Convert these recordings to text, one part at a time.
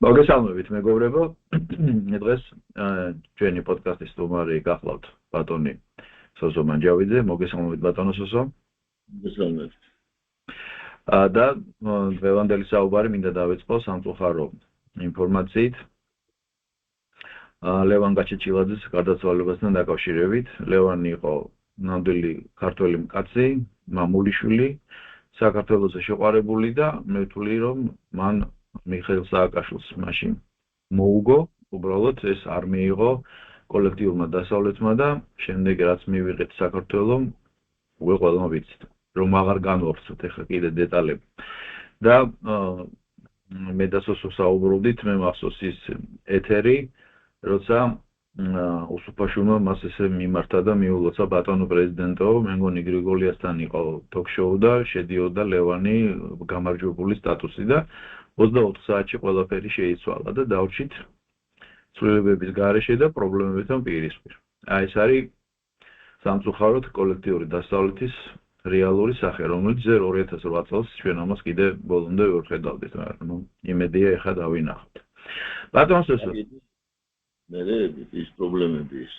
მოგესალმებით მეგობრებო. დღეს ჩვენი პოდკასტის სტუმარი გახლავთ ბატონი სოსო მანჯავიძე. მოგესალმებით ბატონო სოსო. მოგესალმებით. და დღევანდელი საუბარი მინდა დავიწყო სამწუხარო ინფორმაციით. ლევან გაჩეჩილაძის გარდაცვალებასთან დაკავშირებით. ლევანი იყო ნამდვილი ქართველი მკაცი, მამულიშვილი, საქართველოს შეყვარებული და მე ვთვლი რომ მან მიხეილ სააკაშვილს მაშინ მოუგო, უბრალოდ ეს არ მიიღო კოლექტიურმა დასავლეთმა და შემდეგ რაც მივიღეთ საქართველოს, უკვე ყველამ ვიცით, რომ აღარ განვავრცოთ ახლა კიდე დეტალები. და მე და სოსო საუბრობდით, მე მახსოვს ის ეთერი, როცა უსუფაშვილმა მას ესე მიმართა და მიულოცა ბატონო პრეზიდენტო, მე მგონი გრიგოლიასთან იყო ток-შოუ და შედიოდა ლევანი გამარჯვებული სტატუსი და 24 საათში ყველაფერი შეიცვალა და დავრჩით ცვლილებების გარეშე და პრობლემებთან პირისპირ. აი ეს არის სამწუხაროდ კოლექტიური დასავლეთის რეალური სახე, რომელიც 2008 წელს ჩვენ ამას კიდე ბოლომდე ვერ ხედავდით, მაგრამ იმედია ეხლა დავინახოთ. ბატონო სოსო, მე ის პრობლემები ის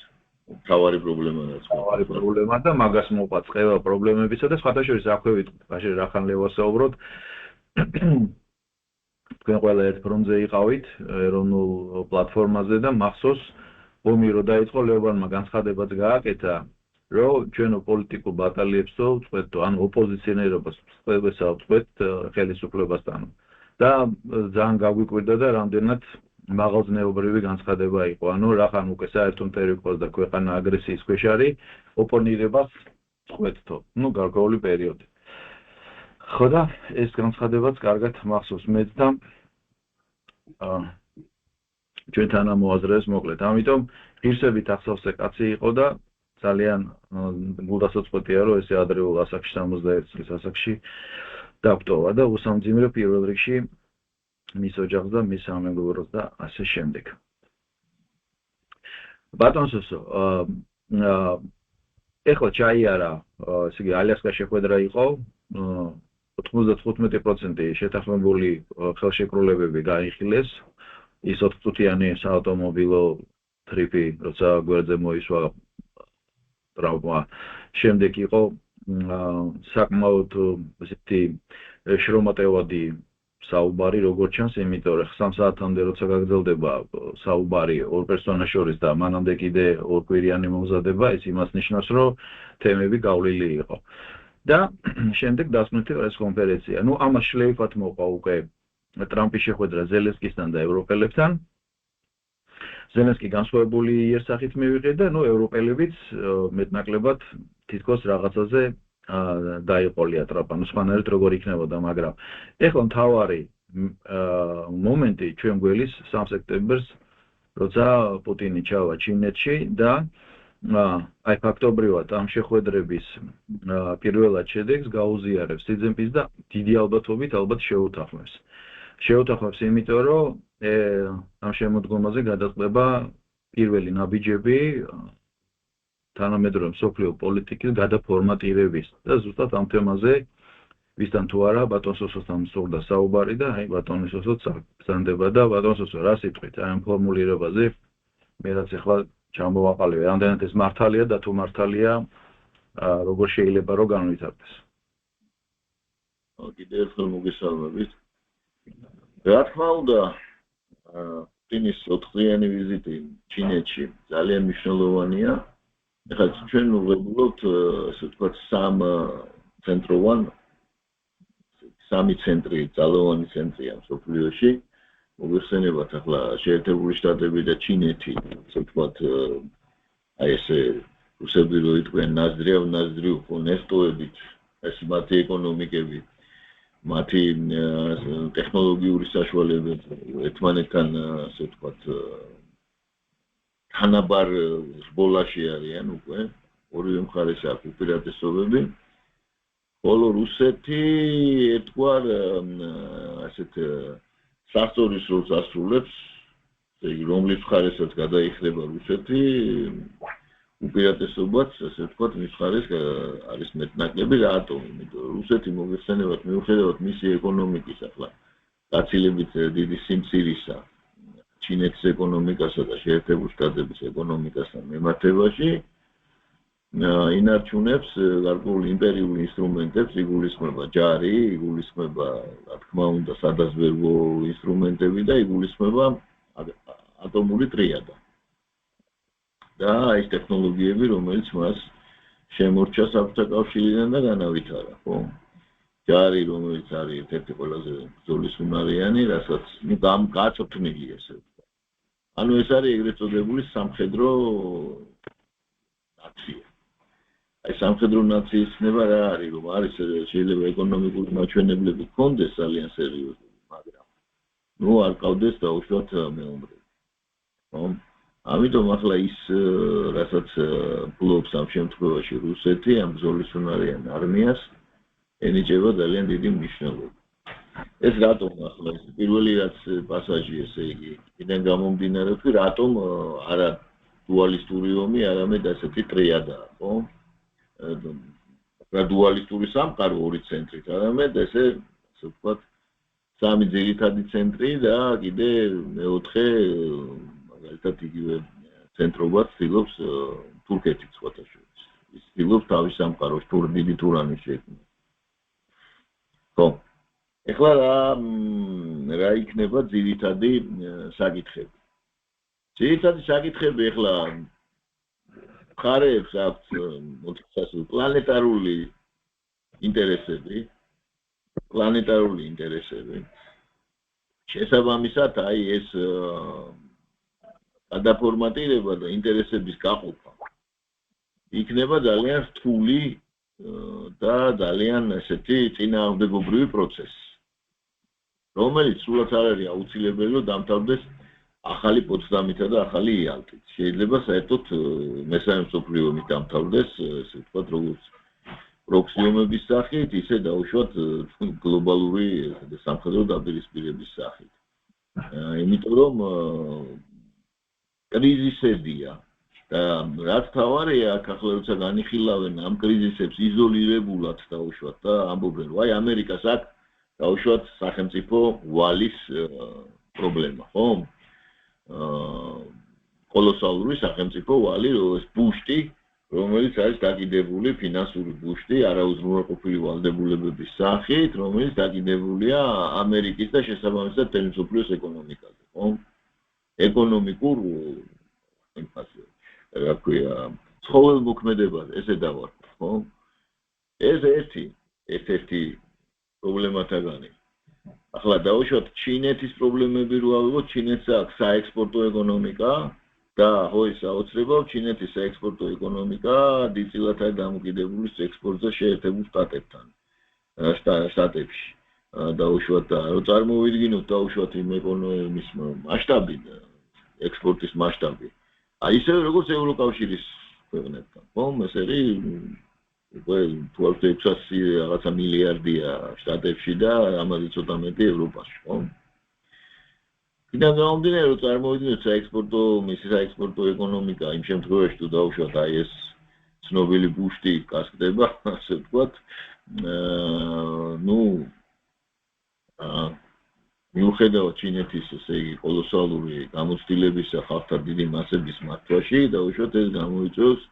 თავარი პრობლემა და მაგას მოყვა წევა პრობლემებისა და სხვათა შორის აქვე ვიტყვით, ბაშე რახან ლევასაუბროთ. თქვენ ყველა ერთ ფრონტზე იყავით ეროვნულ პლატფორმაზე და მახსოვს ომი რო დაიწყო ლევანმა განცხადებაც გააკეთა რომ ჩვენო პოლიტიკურ ბატალიებსო ვწყვეტო ან ოპოზიციონერობას ვწყვეტ ხელისუფლებასთან და ძალიან გაგვიკვირდა და რამდენად მაღალზნეობრივი განცხადება იყო ანუ რახან უკვე საერთო მტერი ყავს და ქვეყანა აგრესიის ქვეშ არის ოპონირებას ვწყვეტო გარკვეული პერიოდი ხო და ეს განცხადებაც კარგად მახსოვს მეც და ჩვენთან ამოაზრეს მოკლედ. ამიტომ ღირსებით ახსოვს კაცი იყო და ძალიან გულდასაწყვეტია რომ ესე ადრეულ ასაკში 61 წლის ასაკში დაგვტოვა და უსამძიმრო პირველ რიგში მის ოჯახს და მის სამეგობროს და ასე შემდეგ. ბატონო სოსო, ეხლა ჩაიარა, ესე იგი ალიასკა შეხვედრა იყო 95% შეთანხმებული ხელშეკრულებები გაიხილეს. ის 4 წუთიანი საავტომობილო ტრიპი, როცა გვერდზე მოისვა ტრავმა, შემდეგ იყო საკმაოდ ესეთი შრომატევადი საუბარი, როგორც ჩანს, იმიტომ რომ 3 საათამდე როცა გაგრძელდება საუბარი ორ პერსონას შორის და მანამდე კიდე ორკვირიანი მომზადება, ეს იმას ნიშნავს, რომ თემები გავლილი იყო. და შემდეგ დასმეთი პრესკონფერენცია. ამას შლეიფად მოყვა უკვე ტრამპის შეხვედრა ზელენსკისთან და ევროპელებთან. ზელენსკი განსხვავებული იერსახით მივიღეთ და ევროპელებიც მეტნაკლებად თითქოს რაღაცაზე დაიყოლია ტრამპთან. სხვანაირად როგორ იქნებოდა, მაგრამ ეხლა მთავარი მომენტი ჩვენ გველის 3 სექტემბერს, როცა პუტინი ჩავა ჩინეთში და აი ფაქტობრივად ამ შეხვედრების პირველად შედეგს გაუზიარებს სიძინპინს და დიდი ალბათობით ალბათ შეუთანხმებს. შეუთანხმებს იმიტომ რომ ამ შემოდგომაზე გადაწყდება პირველი ნაბიჯები თანამედროვე მსოფლიო პოლიტიკის გადაფორმატირების და ზუსტად ამ თემაზე ვისთან თუ არა ბატონ სოსოსთან მსურდა საუბარი და აი ბატონი სოსოც გზანდება და ბატონ სოსო რა სიტყვით აი ამ ფორმულირებაზე მე რაც ახლა ჩამოვაყალიბე, რამდენად ეს მართალია და თუ მართალია, როგორ შეიძლება რომ განვითარდეს. კიდევ ერთხელ მოგესალმებით. რა თქმა უნდა, პუტინის 4-დღიანი ვიზიტი ჩინეთში ძალიან მნიშვნელოვანია. ეხლა ჩვენ ვღებულობთ, ასე ვთქვათ, 3 ცენტრი, ძალოვანი ცენტრია მსოფლიოში. მოგეხსენებათ ახლა შეერთებული შტატები და ჩინეთი, ასე ვთქვათ, აი ესე რუსები რო იყვნენ ნაზდრივ ნესტოებით, ეს მათი ეკონომიკები, მათი ტექნოლოგიური საშუალებები ერთმანეთთან, ასე ვთქვათ, თანაბარ ბოლაში არიან უკვე, ორივე მხარეს აქვს უპირატესობები. ხოლო რუსეთი ერთგვარ ასეთ სასწორის როლს ასრულებს, რომლის მხარესაც გადაიხრება რუსეთი, უპირატესობაც, ასე ვთქვათ, მის მხარეს არის მეტნაკლები რატომ? იმიტომ რომ რუსეთი მოგეხსენებათ, მიუხედავად მისი ეკონომიკის ახლა გაცილებით დიდი სიმცირისა, ჩინეთის ეკონომიკასა და შეერთებულ შტატების ეკონომიკასთან მიმართებაში ინარჩუნებს გარკვეულ იმპერიულ ინსტრუმენტებს, იგულისხმება ჯარი, იგულისხმება, რა თქმა უნდა, სადაზვერვო ინსტრუმენტები და იგულისხმება ატომური ტრიადა. და ეს ტექნოლოგიები, რომელიც მას შემორჩა საბჭოთა კავშირიდან და განავითარა, ხო? ჯარი, რომელიც არის ერთ-ერთი ყველაზე ბრძოლის უნარიანი, რასაც გაწვრთნილი ესე ვთქვა. ანუ ეს არის ეგრეთ წოდებული სამხედრო ნაცია. აი სამხედრო ნაციის ცნება რა არის, რომ არის შეიძლება ეკონომიკური მაჩვენებლები ჰქონდეს ძალიან სერიოზული, მაგრამ არ ყავდეს დაუშვათ მეომრები. ხო? ამიტომ ახლა ის რასაც ფლობს ამ შემთხვევაში რუსეთი ამ ბრძოლის უნარიან არმიას ენიჭება ძალიან დიდი მნიშვნელობა. ეს რატომ ახლა ეს პირველი რაც პასაჟი ესე იგი იქიდან გამომდინარე თუ რატომ არა დუალისტური ომი, არამედ ასეთი ტრიადაა, ხო? რა დუალისტური სამყარო ორი ცენტრით, არამედ ესე ვთქვათ სამი ძირითადი ცენტრი და კიდე მეოთხე მაგალითად იგივე ცენტრობაც ცდილობს თურქეთი სხვათა შორის. ის ცდილობს თავის სამყაროში დიდი თურანის შექმნა. ხო. ეხლა რა იქნება ძირითადი საკითხები. ძირითადი საკითხები ეხლა ხარებს აქვს პლანეტარული ინტერესები. შესაბამისად, აი ეს გადაფორმატირება და ინტერესების გაყოფა იქნება ძალიან რთული და ძალიან ესეთი წინააღმდეგობრივი პროცესი, რომელიც სულაც არ არის აუცილებელი, რომ დამთავრდეს ახალი პოცდამითა და ახალი იალტით. შეიძლება საერთოდ მესამე მსოფლიო ომით დამთავრდეს, ესე ვთქვათ, როგორც პროქსი ომების სახით, ისე დაუშვათ გლობალური სამხედრო დაპირისპირების სახით. იმიტომ რომ კრიზისებია და რაც თავარია, აქ ახლა როცა განიხილავენ ამ კრიზისებს იზოლირებულად დაუშვათ და ამბობენ, რომ აი ამერიკას აქვს დაუშვათ სახელმწიფო ვალის პრობლემა, ხო? კოლოსალური სახელმწიფო ვალი, ეს ბუშტი, რომელიც არის დაკიდებული ფინანსური ბუშტი არაუზრუნველყოფილი ვალდებულებების სახით, რომელიც დაკიდებულია ამერიკის და შესაბამისად მთელი მსოფლიოს ეკონომიკაზე, ხო? ეკონომიკურ რა ქვია, ცხოველმოქმედებაზე, ესე დავარქვათ, ხო? ეს ერთ-ერთი პრობლემათაგანი. ახლა დავუშვათ ჩინეთის პრობლემები რო ავიღოთ, ჩინეთს აქვს საექსპორტო ეკონომიკა და ხო ის აუცილებლად ჩინეთის საექსპორტო ეკონომიკა დიდწილად არის დამოკიდებული ექსპორტზე შეერთებულ შტატებში. დავუშვათ რო წარმოვიდგინოთ დავუშვათ იმ ეკონომიკის მასშტაბი და ექსპორტის მასშტაბი. აი ისე როგორც ევროკავშირის ქვეყნებთან, ხო? ეს არის თუ არ 600 რაღაცა მილიარდია შტატებში და ამაზე ცოტა მეტი ევროპაში, ხო? იქიდან გამომდინარე, რომ წარმოვიდგინოთ საექსპორტო ეკონომიკა იმ შემთხვევაში თუ დავუშვათ აი ეს ცნობილი ბუშტი გასკდება, ასე ვთქვათ, მიუხედავად ჩინეთის ესე იგი კოლოსალური გამოცდილებისა ხალხთა დიდი მასების მართვაში, დავუშვათ ეს გამოიწვევს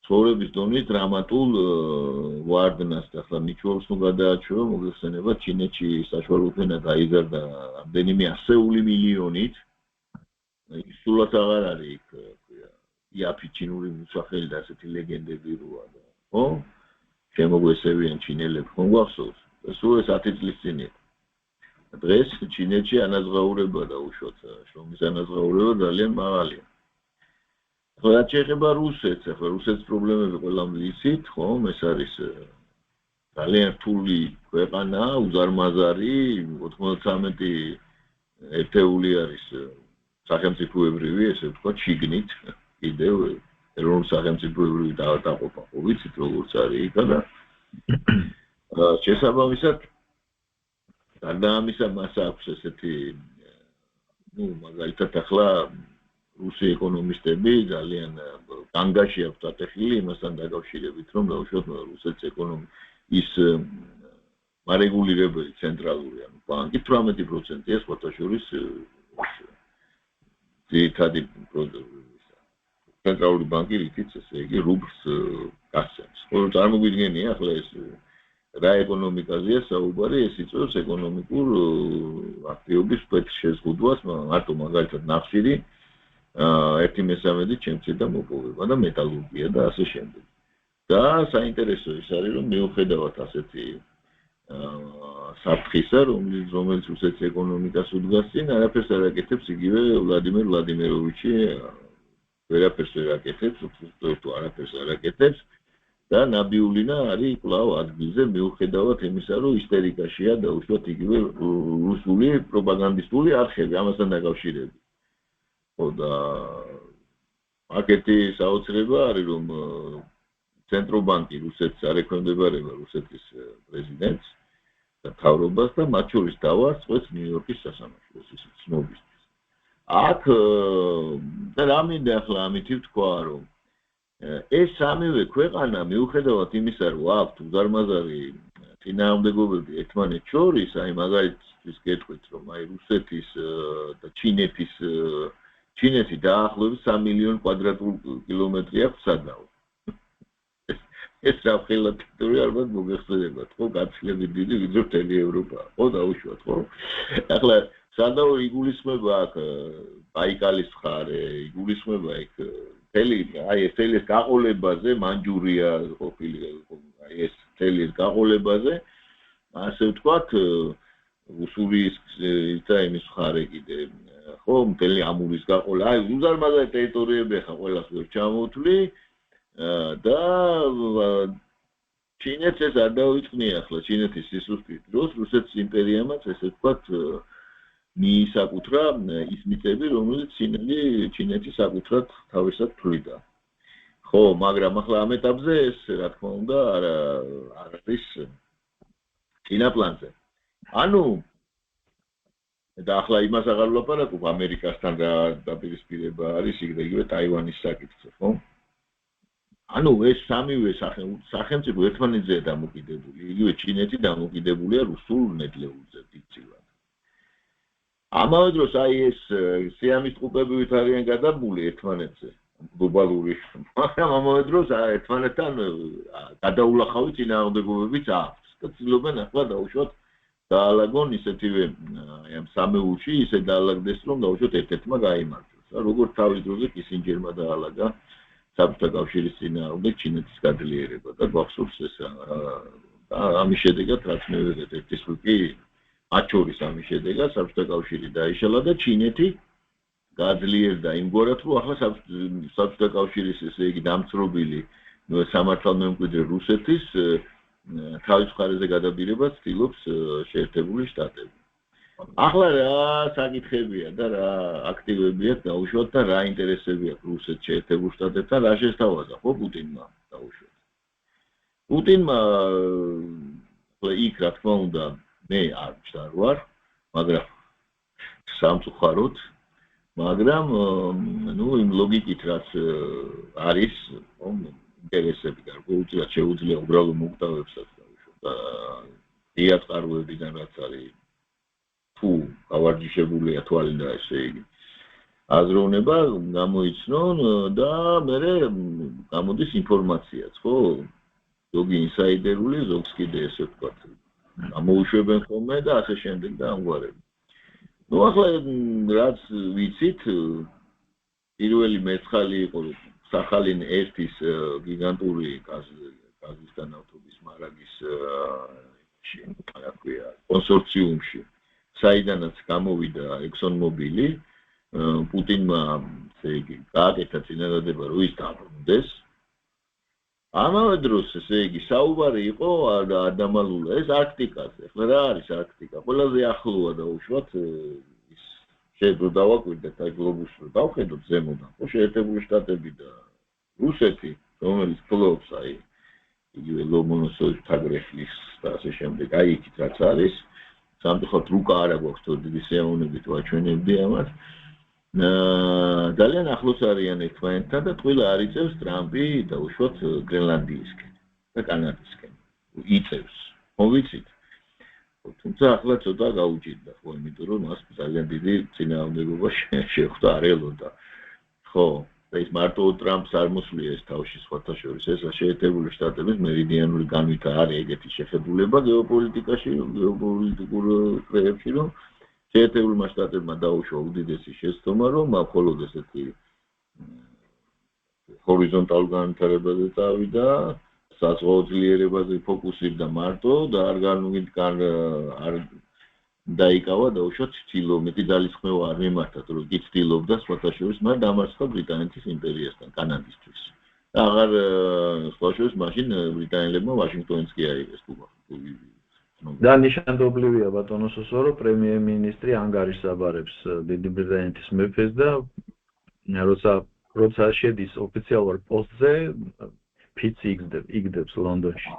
ცხოვრების დონის დრამატულ ვარდნას და ახლა მიჩვეულს ნუ გადააჩვევა მოგეხსენება ჩინეთში საშუალო ფენა გაიზარდა რამდენიმე ასეული მილიონით. ის სულაც აღარ არის იქ იაფი ჩინური მოსახლეები და ასეთი ლეგენდები როა და ხო? შემოგვესევიან ჩინელები, ხომ გვახსოვს? სულ ეს 10 წლის წინ იყო. დღეს ჩინეთში ანაზღაურება დაუშვათ, შრომის ანაზღაურება ძალიან მაღალია. რაც შეეხება რუსეთს, ახლა რუსეთის პრობლემები ყველამ ვიცით, ხო? ეს არის ძალიან რთული ქვეყანა, უზარმაზარი, 93 ერთეული არის სახელმწიფოებრივი, ესე ვთქვათ, შიგნით, კიდევ ეროვნულ სახელმწიფოებრივი დაყოფა, ხო ვიცით როგორც არის იქ და შესაბამისად გარდა ამისა მას აქვს ესეთი მაგალითად ახლა რუსი ეკონომისტები ძალიან განგაში აქვს დატეხილი იმასთან დაკავშირებით, რომ დაუშვათ რუსეთის ეკონომიკის მარეგულირებელი ცენტრალური ანუ ბანკი 18%-ია სხვათა შორის ძირითადი ცენტრალური ბანკი რითიც ესე იგი რუბლს გასცემს. ხო, წარმოგვიდგენია ახლა ეს რა ეკონომიკაზეა საუბარი, ეს იწვევს ეკონომიკურ აქტივობის შეზღუდვას, მარტო მაგალითად ნახშირი 1/13 ჩემცე და მოპოვება და მეტალურგია და ასე შემდეგ. და საინტერესო ის არის, რომ მიუხედავად ასეთი საფრთხისა, რომელიც რუსეთის ეკონომიკას უდგას წინ, არაფერს არ აკეთებს იგივე ვლადიმერ ვლადიმიროვიჩი, ვერაფერს ვერ აკეთებს, უბრალოდ არაფერს არ აკეთებს და ნაბიულინა არის კვლავ ადგილზე, მიუხედავად იმისა, რომ ისტერიკაშია და უშუალოდ იგივე რუსული პროპაგანდისტული არხები ამასთან დაკავშირებით. ხო და აქეთი საოცრება არის, რომ ცენტრობანკი რუსეთს არ ექვემდებარება რუსეთის პრეზიდენტს და მთავრობას და მათ შორის დავარწყვეტს ნიუ-იორკის სასამართლოს ის ცნობისთვის. აქ და რა მინდა ახლა ამითი ვთქვა, რომ ეს სამივე ქვეყანა მიუხედავად იმისა, რომ აქვთ უზარმაზარი წინააღმდეგობები ერთმანეთს შორის, აი მაგალითად გეტყვით, რომ აი რუსეთის და ჩინეთი დაახლოებით 3 მილიონი კვადრატული კილომეტრი აქვს სადავო. ეს რაფხელა ტერიტორია ალბათ მოგეხსენებათ, ხო, გაცილებით დიდი ვიდრე მთელი ევროპა, ხო, დაუშვათ, ხო? ახლა სადავო იგულისხმება აქ ბაიკალის მხარე, იგულისხმება იქ მთელი ეს გაყოლებაზე, მანჯურია ყოფილი, აი ეს მთელი ეს გაყოლებაზე, ასე ვთქვათ, უსურის და იმის მხარე კიდე, ხო, მთელი ამურის გაყოლა, აი უზარმაზარი ტერიტორიები ხა ყველას ვერ ჩამოვთვლი და ჩინეთს ეს არ დაუწყნია ახლა ჩინეთის სისუსტის დროს რუსეთის იმპერიამაც ესე ვთქვათ მიისაკუთრა ის მიწები რომელიც ჩინეთი საკუთრად თავისად თვლიდა. ხო, მაგრამ ახლა ამ ეტაპზე ეს რა თქმა უნდა არ არის წინა პლანზე. ანუ და ახლა იმას აღარ ვლაპარაკობ ამერიკასთან რა დაპირისპირება არის იგივე ტაივანის საკითხზე, ხო? ანუ ეს სამივე სახელმწიფო ერთმანეთზეა დამოკიდებული, იგივე ჩინეთი დამოკიდებულია რუსულ ნედლეულზე დიდწილად. ამავე დროს აი ეს სიამის ტყუპებით არიან გადაბული ერთმანეთზე გლობალური, მაგრამ ამავე დროს ერთმანეთთან გადაულახავი წინააღმდეგობებიც აქვს და ცდილობენ ახლა დაუშვათ დაალაგონ ისეთივე ამ სამეულში ისე დაალაგდეს რომ დაუშვათ ერთ-ერთმა გაიმარჯვოს. როგორც თავის დროზე კისინჯერმა დაალაგა საბჭოთა კავშირის წინააღმდეგ ჩინეთის გაძლიერება და გვახსოვს ეს ამის შედეგად რაც მივიღეთ ერთი სულ კი მათ შორის ამის შედეგად საბჭოთა კავშირი დაიშალა და ჩინეთი გაძლიერდა იმგვარად რომ ახლა საბჭოთა კავშირის ესე იგი დამცრობილი სამართალმემკვიდრე რუსეთის თავის მხარეზე გადაბირებას ცდილობს შეერთებული შტატები. ახლა რა საკითხებია და რა აქტივებია დაუშვათ და რა ინტერესები აქვს რუსეთს შეერთებულ შტატებთან რა შესთავაზა ხო პუტინმა დაუშვათ. პუტინმა იქ რა თქმა უნდა მე არ ვარ, მაგრამ სამწუხაროდ, მაგრამ ნუ იმ ლოგიკით რაც არის, ინტერესები გარკვეულწილად შეუძლია უბრალო მოკტავებსაც დაუშვათ და დიაწყაროებიდან რაც არის თუ გავარჯიშებულია თვალი და ესე იგი აზროვნება გამოიცნონ და მე გამოდის ინფორმაციაც, ხო? ზოგი ინსაიდერული, ზოგს კიდე ესე ვთქვათ. ამოუშვებენ ხოლმე და ასე შემდეგ და ამგვარები. ნუ ახლა რაც ვიცით, პირველი მეცხალი იყო სახალინ 1-ის გიგანტური გაზის განავთობის მარაგის კონსორციუმში, საიდანაც გამოვიდა ExxonMobil, პუტინმა ესე იგი გააკეთა წინადადება რომ ის დაბრუნდეს. ამავე დროს ესე იგი საუბარი იყო ადამალულა ეს არქტიკაზე. ახლა რა არის არქტიკა? ყველაზე ახლოა დაუშვათ ის შეიძლება დავაკვირდეთ აი გლობუსს რომ დავხედოთ ზემოდან. ხო შეერთებული შტატები და რუსეთი, რომელიც ფლობს აი იგივე ლომონოსოვის თაგრეხლის და ასე შემდეგ. აი იქით რაც არის. სამწუხაროდ რუკა არ აქვს თორე დიდი სიამოვნებით ვაჩვენებდი ამას. ძალიან ახლოს არიან ერთმანეთთან და ტყუილა არ იწევს ტრამპი დაუშვათ გრენლანდიისკენ და კანადისკენ. იწევს. მოვიცით. თუმცა ახლა ცოტა გაუჭირდა ხო, იმიტომ რომ მას ძალიან დიდი წინააღმდეგობა შეხვდა არ ელოდა. ხო, ეს მარტო ტრამპს არ მოსვლია ეს თავში სხვათა შორის, ეს შეერთებული შტატების მერიდიანული განვითარება არის ეგეთი შეხედულება გეოპოლიტიკაში, გეოპოლიტიკურ წრეებში, რომ შეერთებულმა შტატებმა დაუშვა უდიდესი შეცდომა, რომ მხოლოდ ესეთი ჰორიზონტალურ განვითარებაზე წავიდა, საზღვაო ძლიერებაზე ფოკუსირდა მარტო და არ დაიკავა დაუშვა ცდილობითი ძალისხმევა არ მიმართა, რომ კი ცდილობდა სხვათა შორის მას დამარცხა ბრიტანეთის იმპერიასთან, კანადისთვის. და აღარ სხვა შორის მაშინ ბრიტანელებმა ვაშინგტონიც კი აიღეს თუ და ნიშანდობლივია ბატონო სოსო, რომ პრემიერ-მინისტრი ანგარიშს აბარებს დიდი ბრიტანეთის მეფეს და როცა შედის ოფიციალურ პოსტზე ფიცი იგდებს ლონდონში.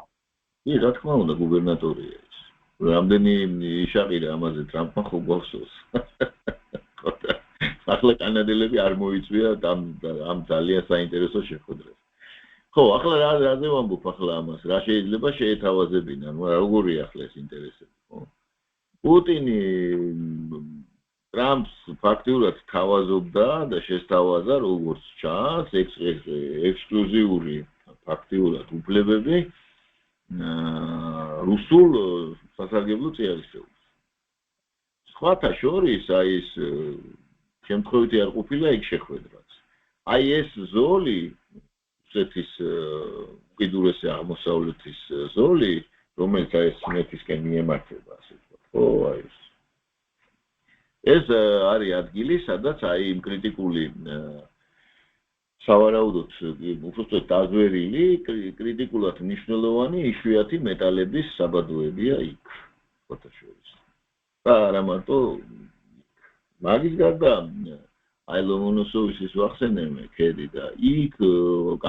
კი, რა თქმა უნდა, გუბერნატორია ის. რამდენი იშაყირა ამაზე ტრამპმა ხო გვახსოვს. ახლა კანადელები არ მოიწვია ამ ძალიან საინტერესო შეხვედრას. ხო, ახლა რაზე ვამბობ ახლა ამას, რა შეიძლება შეეთავაზებინან, როგორია ახლა ეს ინტერესები, ხო? პუტინი ტრამპს ფაქტიურად თავაზობდა და შესთავაზა როგორც ჩანს, ექსკლუზიური ფაქტიურად უფლებები რუსულ სასარგებლო წიაღისეულს. სხვათა შორის აი ეს შემთხვევითი არ ყოფილა იქ შეხვედრაც. აი ეს ზოლი რუსეთის უკიდურესი აღმოსავლეთის ზოლი, რომელიც აი ეს მეფისკენ მიემართება, ასე ვთქვათ. ხო, აი ეს არის ადგილი, სადაც აი იმ კრიტიკული სავარაუდოდ უბრალოდ დაზვერილი, კრიტიკულად მნიშვნელოვანი იშვიათი მეტალების საბადოებია იქ, სხვათა შორის. და არა მარტო მაგის გარდა აი ლომონოსოვის ვახსენე ქედი და იქ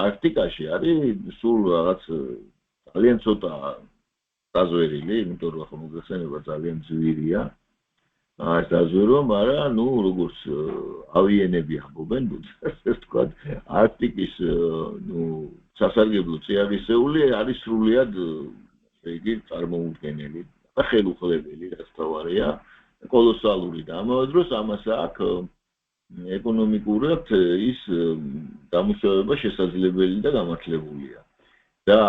არქტიკაში არის სულ რაღაც ძალიან ცოტა დაზვერილი, იმიტომ რომ ახლა მოგეხსენება ძალიან ძვირია. ეს დაზვერვა, მაგრამ ნუ როგორც ავიენები ამბობენ, ასე ვთქვათ, არქტიკის ნუ სასარგებლო წიაღისეული არის სრულიად ესე იგი წარმოუდგენელი და ხელუხლებელი, რაც თავარია, კოლოსალური და ამავე დროს ამას აქვს ეკონომიკურად ის დამუშავება შესაძლებელი და გამართლებულია. და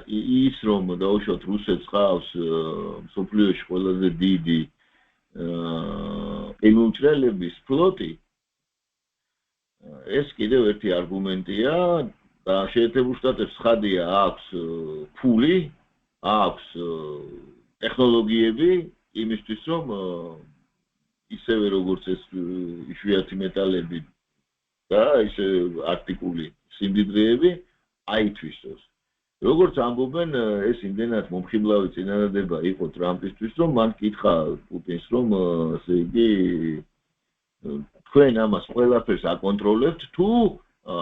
ის რომ დაუშვათ რუსეთს ყავს მსოფლიოში ყველაზე დიდი ყინულჭრელების ფლოტი, ეს კიდევ ერთი არგუმენტია და შეერთებულ შტატებს ხადია აქვს ფული, აქვს ტექნოლოგიები იმისთვის რომ ისევე როგორც ეს იშვიათი მეტალები და ისე არქტიკული სიმდიდრეები აითვისოს. როგორც ამბობენ, ეს იმდენად მომხიბლავი წინადადება იყო ტრამპისთვის, რომ მან კითხა პუტინს, რომ ესე იგი თქვენ ამას ყველაფერს აკონტროლებთ თუ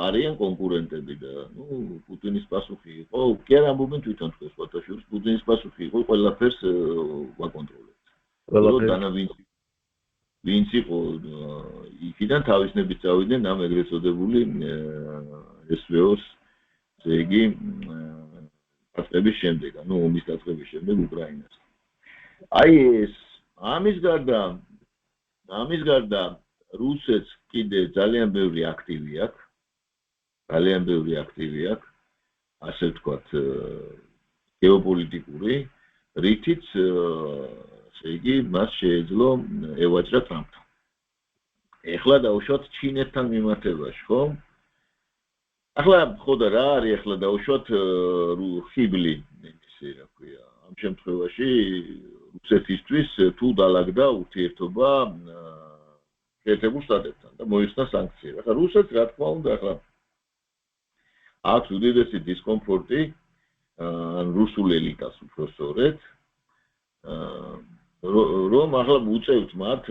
არიან კონკურენტები და ნუ პუტინის პასუხი იყო, კი არ ამბობენ თვითონ თქვენ სხვათა შორის, პუტინის პასუხი იყო ყველაფერს ვაკონტროლებთ. ყველაფერს ვინც იყო იქიდან თავისნებით წავიდნენ ამ ეგრეთ წოდებული SVO-ს, ესე იგი დაწყების შემდეგ, ანუ ომის დაწყების შემდეგ უკრაინას. აი ეს ამის გარდა რუსეთს კიდე ძალიან ბევრი აქტივი აქვს, ასე ვთქვათ, გეოპოლიტიკური, რითიც ესე იგი მას შეეძლო ევაჭრა ტრამპთან. ეხლა დაუშვათ ჩინეთთან მიმართებაში, ხო? ახლა ხო და რა არის ახლა დაუშვათ ხიბლი, ესე რა ქვია, ამ შემთხვევაში რუსეთისთვის თუ დაალაგდა ურთიერთობა შეერთებულ შტატებთან და მოიხსნა სანქციები. ახლა რუსეთს რა თქმა უნდა ახლა აქვს უდიდესი დისკომფორტი ან რუსულ ელიტას უფრო სწორედ რომ ახლა უწევთ მათ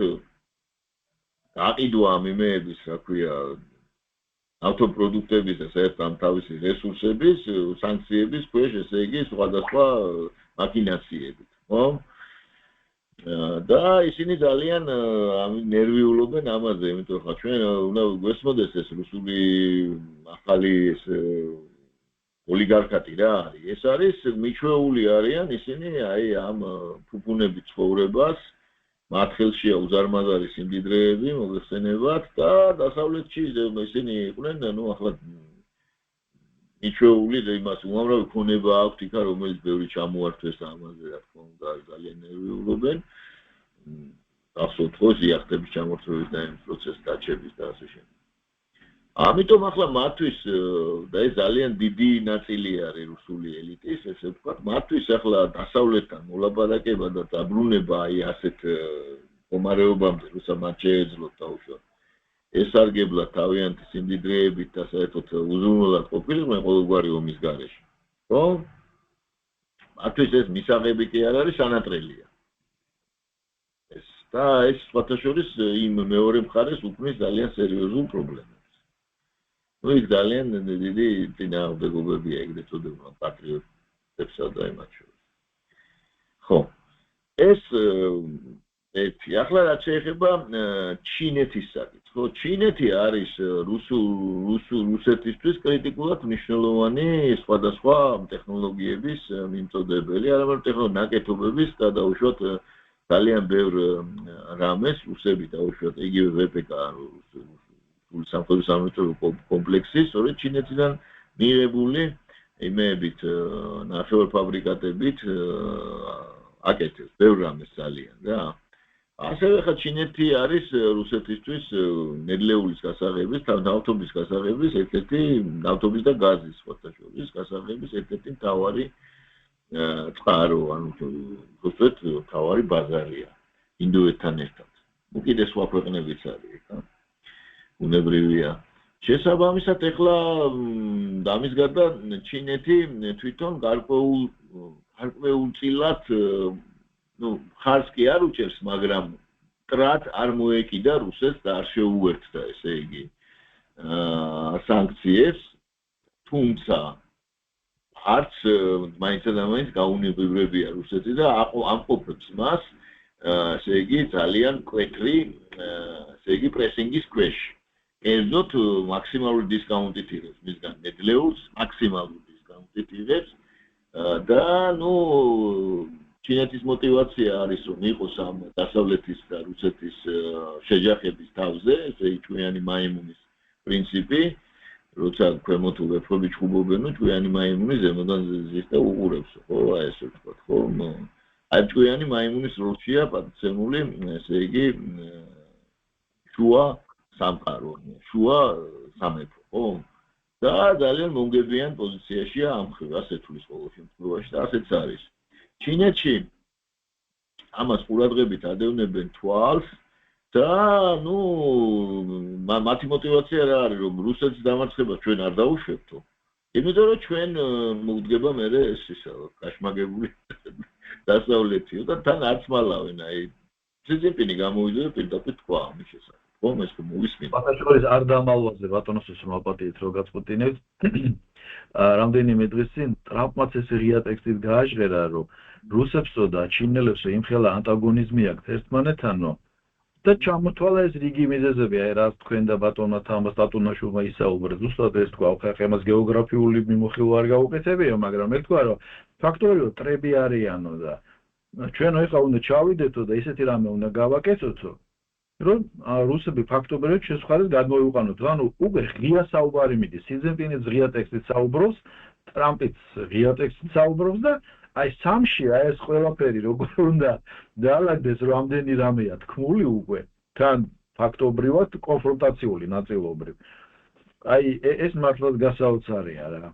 გაყიდვა ამ იმეების, რა ქვია, ავტოპროდუქტების და საერთოდ თავისი რესურსების, სანქციების ქვეშ, ესე იგი, სხვადასხვა მაკინაციებით, ხო? და ისინი ძალიან ნერვიულობენ ამაზე, იმიტომ რომ ჩვენ უნდა გვესმოდეს ეს რუსული ახალი ეს ოლიგარქატი რა არის? ეს არის მიჩვეული არიან ისინი აი ამ ფუფუნებით ცხოვრებას, მათ ხელშია უზარმაზარი სიმდიდრეები მოიხსენებათ და დასავლეთში ისინი იყვნენ, ახლა მიჩვეული იმას უამრავი ქონება აქვთ იქა, რომელიც ბევრი ჩამოართვეს ამაზე, რა თქმა უნდა, ძალიან ნერვიულობენ. გახსოვთ ხო ზიახტების ჩამორთმევის და იმ პროცესის დაჩების და ასე შემდეგ. ამიტომ ახლა მათთვის და ეს ძალიან დიდი ნაწილი არის რუსული ელიტის, ესე ვთქვათ, მათთვის ახლა დასავლეთთან მოლაპარაკება და დაბრუნება აი ასეთ მდგომარეობამდე, როცა მათ შეეძლოთ დაუშვათ ესარგებლად თავიანთი სიმდიდრეებით და საერთოდ უზრუნველად ყოფილიყვნენ ყოველგვარი ომის გარეშე. ხო? მათთვის ეს მისაღები კი არ არის, სანატრელია. და ეს სხვათა შორის იმ მეორე მხარეს უქმნის ძალიან სერიოზულ პრობლემას. ის ძალიან დიდი წინააღმდეგობებია ეგრეთ წოდებულ პატრიოტებსა და იმათ შორის. ხო, ეს ერთი. ახლა რაც შეეხება ჩინეთის საკითხს, ხო, ჩინეთი არის რუსეთისთვის კრიტიკულად მნიშვნელოვანი სხვადასხვა ტექნოლოგიების მიმწოდებელი, არამედ ტექნონაკეთობების და დაუშვათ ძალიან ბევრ რამეს რუსები დაუშვათ იგივე VPK სამხედრო სამრეწველო კომპლექსი სწორედ ჩინეთიდან მიღებული იმეებით ნახევარფაბრიკატებით აკეთებს ბევრ რამეს ძალიან რა. ასევე ხა ჩინეთი არის რუსეთისთვის ნედლეულის გასაღების, ნავთობის გასაღების ერთ-ერთი ნავთობის და გაზის სხვათა შორის გასაღების ერთ-ერთი მთავარი წყარო, ანუ ზუსტად მთავარი ბაზარია ინდოეთთან ერთად. კიდე სხვა ქვეყნებიც არის იქ. უნებრივია. შესაბამისად, ეხლა ამის გარდა ჩინეთი თვითონ გარკვეულწილად ხარს კი არ უჭერს, მაგრამ ტრად არ მოეკიდა რუსეთს და არ შეუერთდა, ესე იგი, სანქციებს, თუმცა არც მაინცდა და მაინც გაუნებრივებია რუსეთი და ამყოფებს მას, ესე იგი, ძალიან კვეთრი, ესე იგი, პრესინგის ქვეშ. კერძოდ მაქსიმალური დისკაუნტით იღებს მისგან ნედლეულს, მაქსიმალური დისკაუნტით იღებს და ჩინეთის мотивация არის რომ იყოს ამ დასავლეთის და რუსეთის შეჯახების თავზე, ესე იგი ჭკვიანი მაიმუნის პრინციპი, როცა ქვემოთ ვეფხვები ჩხუბობენ, ჭკვიანი მაიმუნი ზემოდან ზის და უყურებს, ხო, აი ესე ვთქვათ, ხო? აი ჭკვიანი მაიმუნის როლშია პატიცემული, ესე იგი შუა სამყარო, შუა სამეფო, ხო? და ძალიან მომგებიან პოზიციაშია ამ ასეთ თulis ყოველ შემთხვევაში და ასეც არის. ჩინეთში ამას ყურადღებით ადევნებენ თვალს და მათი мотивация რა არის რომ რუსეთის დამარცხება ჩვენ არ დაუშვებთო. იმიტომ რომ ჩვენ მოვდგება მე ეს ისა კაშმაგებული დასავლეთიო და თან არც მალავენ აი ციციპინი გამოვიდა პირდაპირ თქვა ამის შესახებ. ხო, ეს მოვისმინე. პატაშორის არ დამალვაზე ბატონოსის მოპატიეთ რო გაწყვეტინებთ. რამდენიმე დღის წინ ტრამპმაც ეს ღია ტექსტით გააჟღერა რომ რუსებსო და ჩინელებსო იმხელა ანტაგონიზმი აქვს ერთმანეთთანო და ჩამოთვალა ეს რიგი მიზეზები, აი რაც თქვენ და ბატონმა თამას სტატუნაშვილმა ისაუბრა, ზუსტად ეს თქვა, ხა ამას გეოგრაფიული მიმოხილვა არ გაუკეთებია, მაგრამ მე თქვა რომ ფაქტორიულად ტრები არიანო და ჩვენო ეხლა უნდა ჩავიდეთო და ისეთი რამე უნდა გავაკეთოთო რომ რუსები ფაქტობრივად შესხარეს გადმოიყვანოთ. ანუ უკვე ღია საუბარი მიდის, სიძინპინიც ღია ტექსტით საუბრობს, ტრამპიც ღია ტექსტით საუბრობს და აი სამში აი ეს ყველაფერი როგორ უნდა დაალაგდეს, რომ ამდენი რამეა თქმული უკვე, თან ფაქტობრივად კონფრონტაციული ნაწილობრივ. აი ეს მართლაც გასაოცარია რა.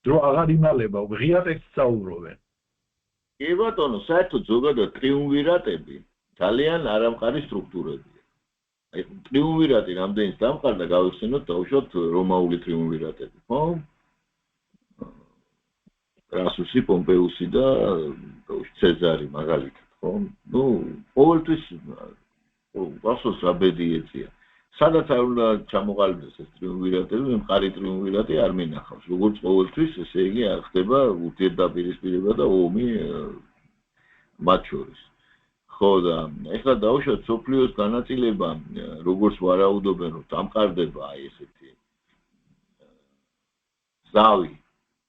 დრო აღარ იმალება, ღია ტექსტით საუბრობენ. კი ბატონო, საერთოდ ზოგადად ტრიუმვირატები ძალიან არამყარი სტრუქტურებია. აი ტრიუმვირატი რამდენიც დამყარდა, გავიხსენოთ დაუშვათ რომაული ტრიუმვირატები, ხო? რასუსი, პომპეუსი და ცეზარი მაგალითად, ხო? ყოველთვის გახსოვს რა ბედი ეწია. სადაც არ უნდა ჩამოყალიბდეს ეს ტრიუმვირატები, მყარი ტრიუმვირატი არ მინახავს. როგორც ყოველთვის, ესე იგი არ ხდება ურთიერთდაპირისპირება და ომი მათ შორის. ხო და ეხლა დავუშვათ სოფლიოს განაწილება, როგორც ვარაუდობენ, რომ დამყარდება აი ესეთი ზავი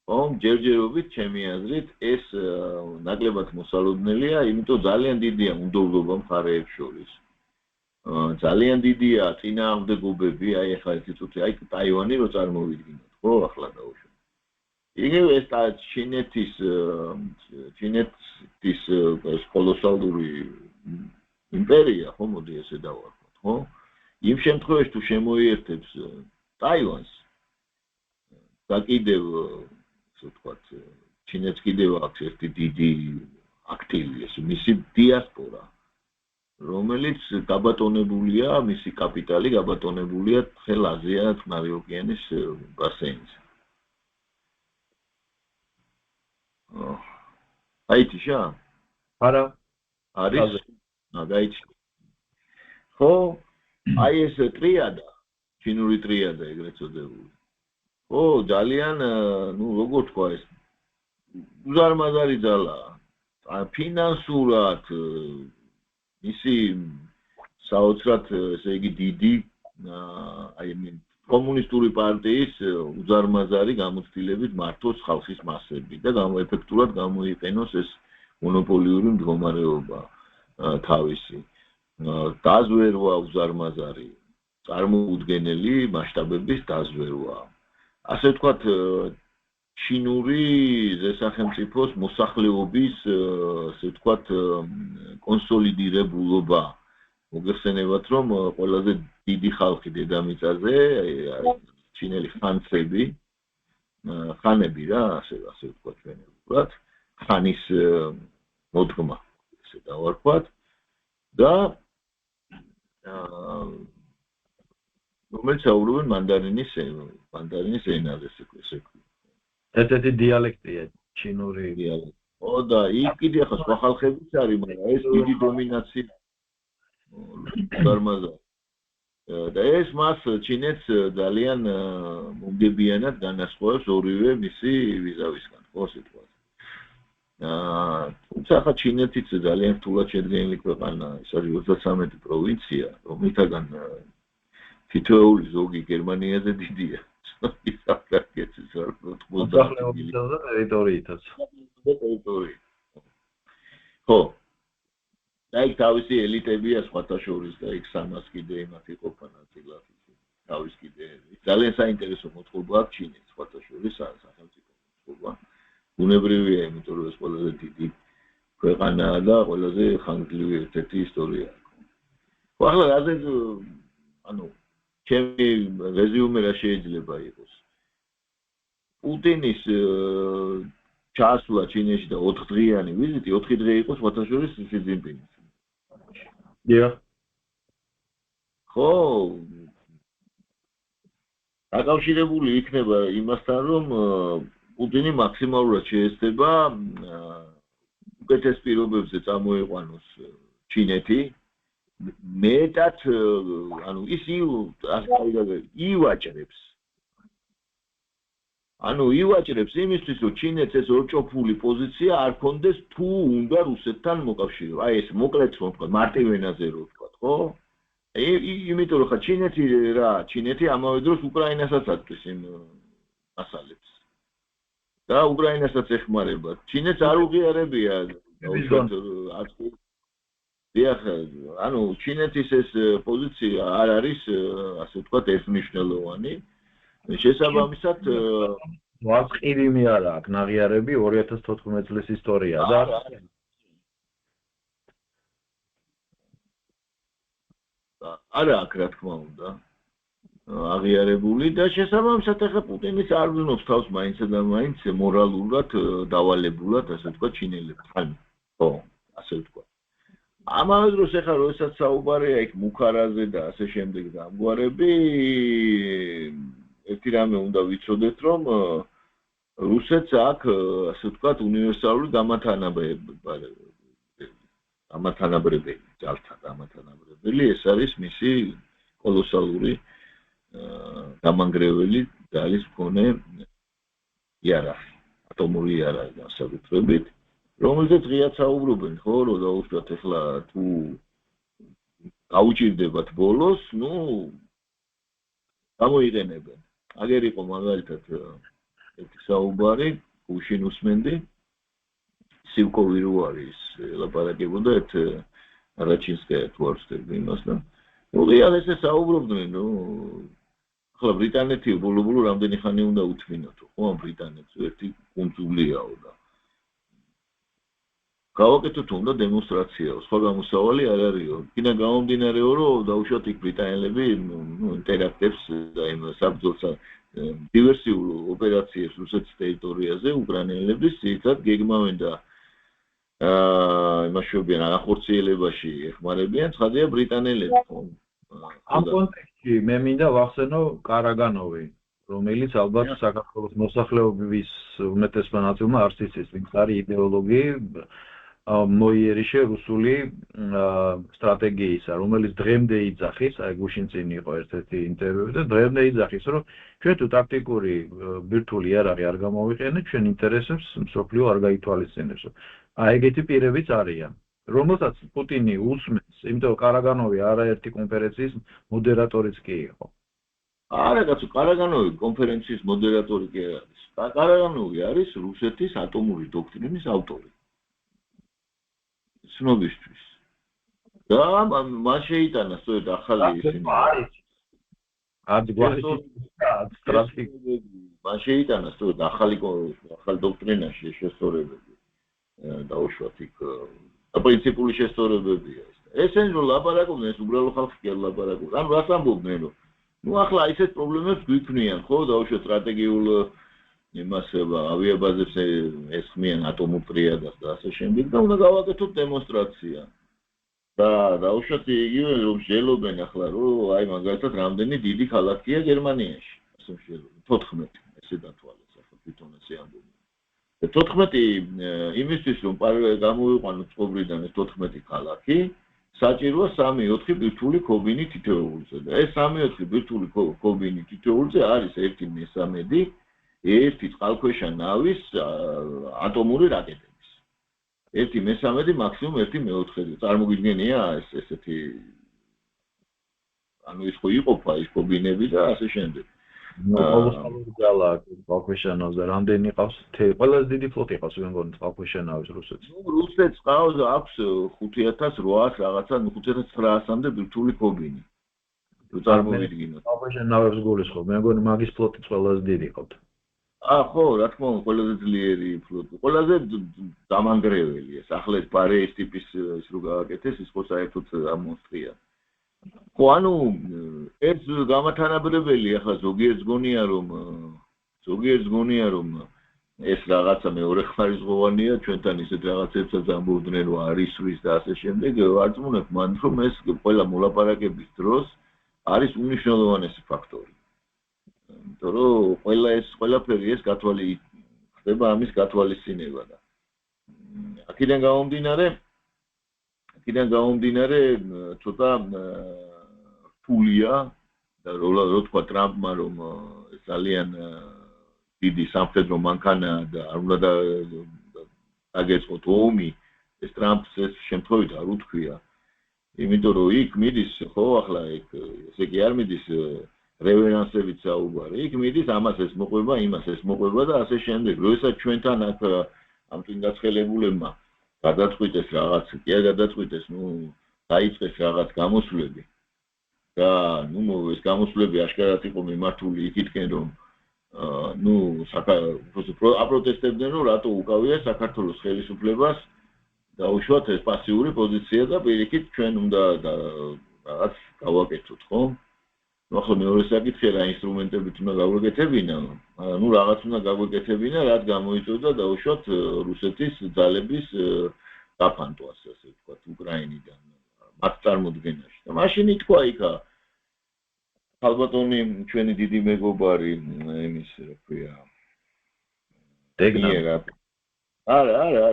ჯერჯერობით ჩემი აზრით ეს ნაკლებად მოსალოდნელია, იმიტომ ძალიან დიდია უნდობლობა მხარეებს შორის. ძალიან დიდია წინააღმდეგობები, აი ახლა ერთი წუთი, აი ტაივანი რო წარმოვიდგინოთ, ხო, ახლა დაუშვათ. იგივე ეს ჩინეთის კოლოსალური იმპერია, ხო, მოდი ესე დავარქვათ, ხო? იმ შემთხვევაში თუ შემოიერთებს ტაივანს და კიდევ ასე ვთქვათ, ჩინეთს კიდევ აქვს ერთი დიდი აქტივი ეს მისი დიასპორა, რომელიც გაბატონებულია, მისი კაპიტალი გაბატონებულია მთელ აზია წყნარი ოკეანის ბასეინზე. აიტიშა? არა. არის? გაიჩი. ხო, აი ეს ტრიადა, ჩინური ტრიადა ეგრეთ წოდებული. ხო, ძალიან, ну, როგორ თქვა ეს უზარმაზარი ძალაა. ფინანსურად ისი საოცრად, ესე იგი დიდი, კომუნისტური პარტიის უზარმაზარი გამოცდილებით მართოს ხალხის მასები და ეფექტურად გამოიყენოს ეს მონოპოლიური მდგომარეობა თავისი. დაზვერვა უზარმაზარი, წარმოუდგენელი მასშტაბების დაზვერვა. ასე ვთქვათ, ჩინური ზესახელმწიფოს მოსახლეობის, ასე ვთქვათ, კონსოლიდირებულობა. მოგეხსენებათ, რომ ყველაზე დიდი ხალხი დედამიწაზე, ჩინელი ხანები რა, ასე ვთქვათ ჩვენებურად, ხანის მოდგმა, ესე დავარქვათ და რომელიც საუბრობენ მანდარინის ენაზე, ესე. ერთ-ერთი დიალექტია ჩინური დიალექტი. ო და იქ კიდე ახლა სხვა ხალხებიც არის, მაგრამ ეს დიდი დომინაცია გარმაზა. და ეს მას ჩინეთს ძალიან მომგებიანად განასხვავებს ორივე მისი ვიზავისგან, ხო ასე ვთქვათ. თუმცა ახლა ჩინეთიც ძალიან რთულად შედგენილი ქვეყანა, ეს არის 33 პროვინცია, რომელთაგან თითოეული ზოგი გერმანიაზე დიდია. ხო. და იქ თავისი ელიტებია სხვათა შორის და იქ 300 კიდე იმათ იყოფა ნაწილად. თავის კიდე ძალიან საინტერესო მოწყობა აქვს ჩინეთს სხვათა შორის სახელმწიფო მოწყობა. ბუნებრივია, იმიტომ რომ ეს ყველაზე დიდი ქვეყანაა და ყველაზე ხანგრძლივი ერთ-ერთი ისტორია აქვს. ხო, ახლა რაზე ანუ ჩემი რეზიუმე რა შეიძლება იყოს? პუტინის ჩასვლა ჩინეთში და 4 დღიანი ვიზიტი, 4 დღე იყო სხვათა შორის სი ძინპინის. ხო, დაკავშირებული იქნება იმასთან, რომ პუტინი მაქსიმალურად შეესწება უკეთეს პირობებზე წამოიყვანოს ჩინეთი. მეტად, ანუ ის ივაჭრებს. ანუ ივაჭრებს იმისთვის, რომ ჩინეთს ეს ორჭოფული პოზიცია არ კონდეს თუ უნდა რუსეთთან მოკავშირეობა. აი ეს მოკლედ რომ ვთქვა, მარტივენაზე რომ ვთქვა, ხო? იმიტომ რომ ხა ჩინეთი ამავე დროს უკრაინასაც აწვის იმ მასალებს. და უკრაინასაც ეხმარება. ჩინეთს არ უღიარებია ანუ ჩინეთის ეს პოზიცია არ არის, ასე ვთქვათ, ერთმნიშვნელოვანი. შესაბამისად, ვაწყირიმი არა აქვს ნაღიარები 2014 წლის ისტორია და არა აქვს, რა თქმა უნდა, აღიარებული და შესაბამისად ახლა პუტინის არ გზნობს თავს მაინცსა და მაინც მორალურად დავალებულად, ასე ვთქვათ, ჩინელებთან. ხო, ასე ვთქვათ. ამავე დროს ახლა როდესაც საუბარია იქ მუხარაზე და ასე შემდეგ და ამგვარები, ერთი რამე უნდა ვიცოდეთ, რომ რუსეთს აქვს, ასე ვთქვათ, უნივერსალური გამათანაბრებელი, ძალთა გამათანაბრებელი, ეს არის მისი კოლოსალური გამანგრეველი ძალის მქონე იარაღი, ატომური იარაღი განსაკუთრებით, რომელზეც ღიად საუბრობენ, ხო, რომ დაუშვათ ახლა თუ გაუჭირდებათ ბოლოს, ნუ გამოიყენებენ. აგერ იყო მაგალითად ერთი საუბარი, გუშინ უსმენდი, სივკოვი რო არის, ლაპარაკებოდა ერთ რაჩინსკაია თუ არ ვცდები იმას და უღიად ესე საუბრობდნენ, ახლა ბრიტანეთი ბოლო-ბოლო რამდენი ხანი უნდა უთმინოთო, ხო, ბრიტანეთს ერთი კუნძულიაო და გავაკეთოთ უნდა დემონსტრაციაო, სხვა გამოსავალი არ არისო. იქიდან გამომდინარეო, რომ დაუშვათ იქ ბრიტანელები ინტერაქტებს და იმ საბრძოლო დივერსიულ ოპერაციებს რუსეთის ტერიტორიაზე უკრაინელების ძირითადად გეგმავენ და იმაშობიან ახორციელებაში ეხმარებიან, ცხადია ბრიტანელები. ამ კონტექსტში მე მინდა ვახსენო კარაგანოვი, რომელიც ალბათ საქართველოს მოსახლეობის უმეტესმა ნაწილმა არ იცის, ვინც არის იდეოლოგი მოიერიშე რუსული სტრატეგიისა, რომელიც დღემდე იძახის, აი გუშინ წინ იყო ერთ-ერთი ინტერვიუ და დღემდე იძახის, რომ ჩვენ თუ ტაქტიკური ბირთვული იარაღი არ გამოვიყენეთ, ჩვენ ინტერესებს მსოფლიო არ გაითვალისწინებს. აი ეგეთი პირებიც არიან, რომელსაც პუტინი უსმენს, იმიტომ რომ კარაგანოვი არაერთი კონფერენციის მოდერატორიც კი იყო. არა, კაცო, კარაგანოვი კონფერენციის მოდერატორი კი არის. კარაგანოვი არის რუსეთის ატომური დოქტრინის ავტორი. ცნობისთვის. და მან შეიტანა სწორედ ახალი ისინი. მან შეიტანა სწორედ ახალი დოქტრინაში შესწორებები. დაუშვათ იქ პრინციპული შესწორებებია ეს. ესენი რომ ლაპარაკობდნენ, ეს უბრალო ხალხი კი არ ლაპარაკობს. ანუ რას ამბობდნენ, რომ ნუ ახლა ისეთ პრობლემებს გვიქმნიან, ხო, დაუშვათ სტრატეგიულ იმას ავიაბაზებს ესხმიან ატომურ ტრიადას და ასე შემდეგ და უნდა გავაკეთოთ დემონსტრაცია. და დაუშვათ იგივე რომ შეელობენ ახლა რომ აი მაგალითად რამდენი დიდი ქალაქია გერმანიაში. ასე შეელობენ 14 ესე დათვალეს ახლა თვითონ ესე ამბობენ. 14 იმისთვის რომ გამოვიყვანოთ წყობრიდან ეს 14 ქალაქი საჭიროა 3-4 ბირთვული ქობინი თითოეულზე და ეს 3-4 ბირთვული ქობინი თითოეულზე არის 1/13 ერთი წყალქვეშა ნავის ატომური რაკეტების. 1/13 მაქსიმუმ 1/4. წარმოგიდგენია ესეთი ანუ ის ხო იყოფა ის ქობინები და ასე შემდეგ. კოლოსალური ძალა წყალქვეშა ნავზე რამდენი ყავს? ყველაზე დიდი ფლოტი ყავს მე მგონი წყალქვეშა ნავის რუსეთს. ნუ რუსეთს ყავს აქვს 5800 რაღაცა 5900-მდე ბირთვული ქობინი. თუ წარმოვიდგინოთ. წყალქვეშა ნავებს გულისხმობ. მე მგონი მაგის ფლოტიც ყველაზე დიდი ყავთ. ხო, რა თქმა უნდა, ყველაზე ძლიერი ფლოტი, ყველაზე დამანგრეველი ეს. ახლა ეს პარეის ტიპის ის რო გააკეთეს, ის ხო საერთოდ ამოსწია. ხო, ანუ ეს გამათანაბრებელი ახლა ზოგიერთს გონია რომ ეს რაღაცა მეორე ხარისხოვანია, ჩვენთან ისეთ რაღაცებსაც ამბობდნენ რომ არის რის და ასე შემდეგ, ვარწმუნებ მან რომ ეს ყველა მოლაპარაკების დროს არის უნიშნელოვანესი ფაქტორი. იმიტომ რომ ყველაფერი ეს ხდება ამის გათვალისწინება და აქედან გამომდინარე ცოტა რთულია და რო თქვა ტრამპმა რომ ძალიან დიდი სამხედრო მანქანა და არ უნდა დაგეწყოთ ომი ეს ტრამპს ეს შემთხვევით არ უთქვია იმიტომ რომ იქ მიდის ხო ახლა იქ ესე კი არ მიდის რევერანსებით საუბარი იქ მიდის ამას ეს მოყვება იმას ეს მოყვება და ასე შემდეგ როდესაც ჩვენთან აქ ამ წინდაწყელებულებმა გადაწყვიტეს რაღაც კი არ გადაწყვიტეს ნუ დაიწყეს რაღაც გამოსვლები და ნუ ეს გამოსვლები აშკარად იყო მიმართული იქითკენ რომ ნუ აპროტესტებდნენ რომ რატო უკავია საქართველოს ხელისუფლებას დაუშვათ ეს პასიური პოზიცია და პირიქით ჩვენ უნდა რაღაც გავაკეთოთ ხო ნუ ახლა მეორე საკითხია რა ინსტრუმენტებით უნდა გავაკეთებინა ნუ რაღაც უნდა გავაკეთებინა რაც გამოიწვევდა დაუშვათ რუსეთის ძალების დაფანტვას ასე ვთქვათ უკრაინიდან მათ წარმოდგენაში და მაშინ ითქვა იქა ალბათონი ჩვენი დიდი მეგობარი იმის რა ქვია დეგნა არა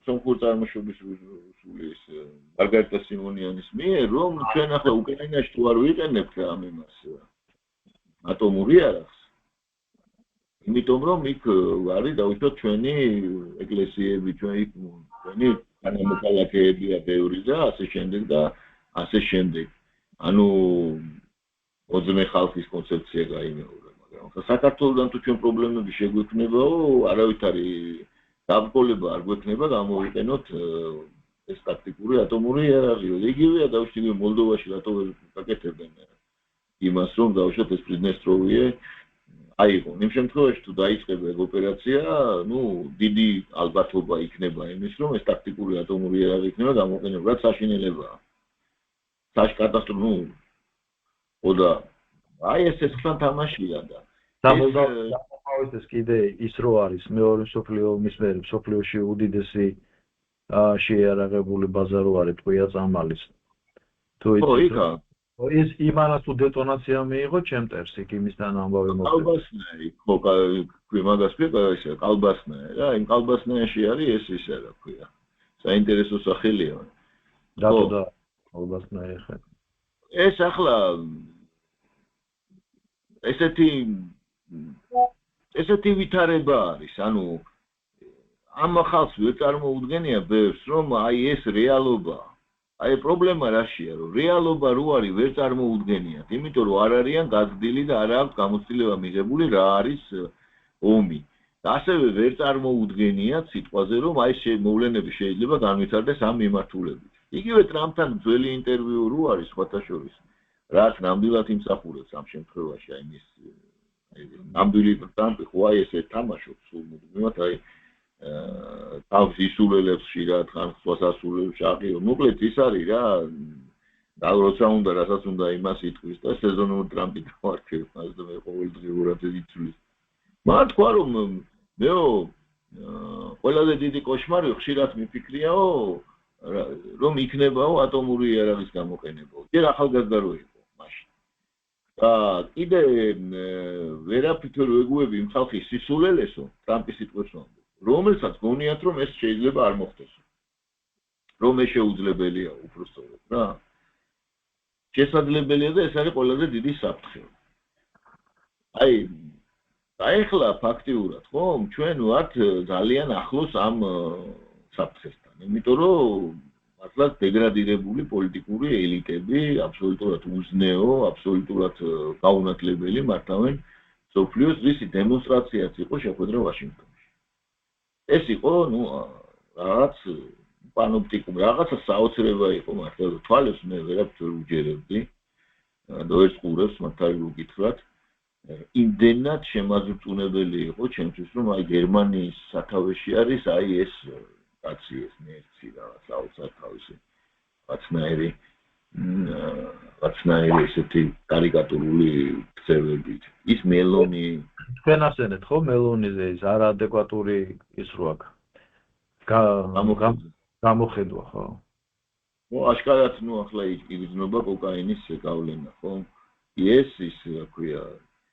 სამხურ წარმოშობის სულის მარგარიტა სიმონიანის მიერ რომ ჩვენ ახლა უკრაინაში თუ არ ვიყენებთ ამ იმას ატომური იარაღს იმიტომ რომ იქ არის დაუშვათ ჩვენი ეკლესიები ჩვენი თანამოქალაქეებია ბევრი და ასე შემდეგ და ასე შემდეგ ანუ ოძმე ხალხის კონცეფცია გაიმეორება საქართველოსთან თუ ჩვენ პრობლემები შეგვექნებაო, არავით არის დაბრკოლება არ გვექნება გამოვიყენოთ ეს ტაქტიკური ატომური იარაღი. იგივეა დავშვიდე მოლდოვაში რატო ვერ გაკეთებენ იმას რომ დავუშვათ ეს პრიდნესტროვიე აიღო. იმ შემთხვევაში თუ დაიწყება ეგ ოპერაცია, დიდი ალბათობა იქნება იმის რომ ეს ტაქტიკური ატომური იარაღი იქნება გამოყენებული, რაც საშინელებაა. კატასტროფა ოდა ეს თან თამაშია და ეს კიდე ის რო არის მეორე მსოფლიო ომის მერე მსოფლიოში უდიდესი შეიარაღებული ბაზა რო არის ტყვია წამალის. თუ ის იმანას თუ დეტონაცია მიიღო ჩემტერს იქ იმისთან ამბავი მოხდა. კალბასნაი, მაგას ვიყავ ესე კალბასნაი რა, იმ კალბასნაიაში არის ეს ისე რა ქვია. საინტერესო სახელია. რატო და კალბასნაი ხა? ეს ახლა ესეთი ვითარება არის, ანუ ამ ხალხს ვერ წარმოუდგენია ბევრს, რომ ეს რეალობა. პრობლემა რაშია, რომ რეალობა რო არის ვერ წარმოუდგენიათ, იმიტომ რომ არ არიან გაზრდილი და არ აქვს გამოცდილება მიღებული რა არის ომი. და ასევე ვერ წარმოუდგენიათ სიტყვაზე, რომ მოვლენები შეიძლება განვითარდეს ამ მიმართულებით. იგივე ტრამპთან ძველი ინტერვიუ რო არის სხვათა შორის, რაც ნამდვილად იმსახურებს ამ შემთხვევაში, ის ნამდვილი ტრამპი ხო ესე თამაშობს სულ მუდმივად, თავს ისულელებს ხშირად, ხან სხვას ასულებს შაყიო. მოკლედ ის არის რა, და როცა უნდა, რასაც უნდა იმას იტყვის და სეზონურ ტრამპი დავარქევ, მას და მე ყოველდღიურად იცვლის. მან თქვა რომ მეო ყველაზე დიდი კოშმარი ხშირად მიფიქრიაო, რომ იქნებაო ატომური იარაღის გამოყენება. ჯერ ახალგაზრდა რო იყო მაშინ. და კიდე ვერაფრით ვერ ვეგუები იმ ხალხის სისულელესო, ტრამპის სიტყვებს ვამბობ. რომელსაც გონიათ რომ ეს შეიძლება არ მოხდეს. რომ ეს შეუძლებელია უბრალოდ რა. შესაძლებელია და ეს არის ყველაზე დიდი საფრთხე. ახლა ფაქტიურად ხომ ჩვენ ვართ ძალიან ახლოს ამ საფრთხესთან. იმიტომ რომ მართლაც დეგრადირებული პოლიტიკური ელიტები აბსოლუტურად უზნეო, აბსოლუტურად გაუნათლებელი მართავენ სოფლიოს რისი დემონსტრაციაც იყო შეხვედრა ვაშინგტონში. ეს იყო, რაღაც პანოპტიკუმ, რაღაცა საოცრება იყო მართლა თვალებს მე ვერაფერ ვერ უჯერებდი. და ეს ყურებს მართალი უკითხრათ. იმდენად შემაძრწუნებელი იყო ჩემთვის, რომ გერმანიის სათავეში არის ეს კაცი ეს ნერცი რაღაც საოცარ თავისი რაცნაირი ესეთი კარიკატურული ქცევებით. ის მელონი თქვენ ასენეთ ხო მელონიზე ის არაადეკვატური ის რო აქვს. გამოხედვა ხო? აშკარად ახლა იგრძნობა კოკაინის გავლენა ხო? ის რა ქვია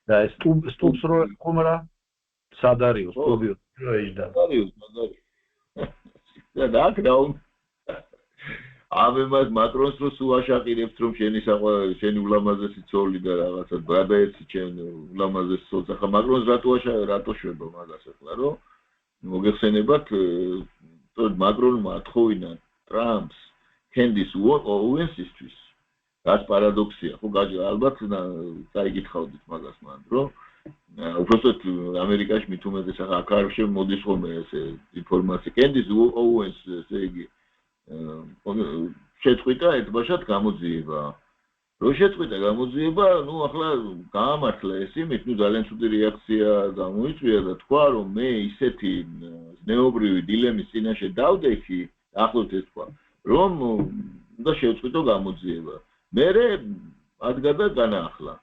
და ეს სტუბს რო ხომრა სად არის სტუბი რო ეჯდა. არის და აკრაუნ ამებას მაკრონს რო სუაშაყირებს რომ შენი ულამაზესი ცოლი და რაღაცა ბრაბეცი ჩემ ულამაზესი ცოლს ახლა მაკრონს რატო შვება მაგას ახლა რომ მოგეხსენებათ მაკრონმა ათხოვინა ტრამპს კენდის ოუენსისთვის რაც პარადოქსია ხო ალბათ წაიგითხავდით მაგას მან რომ უბრალოდ ამერიკაში მით უმეტეს ახლა აქ არ შემოდის ხოლმე ეს ინფორმაცია კენდის ოუენს ესე იგი შეწყვიტა ერთბაშად გამოძიება. რო შეწყვიტა გამოძიება, ახლა გაამართლა ეს იმით, ძალიან ცუდი რეაქცია გამოიწვია და თქვა, რომ მე ისეთი ზნეობრივი დილემის წინაშე დავდექი, ახლოთ ეს თქვა, რომ უნდა შევწყვიტო გამოძიება. მერე ადგა და განაახლა.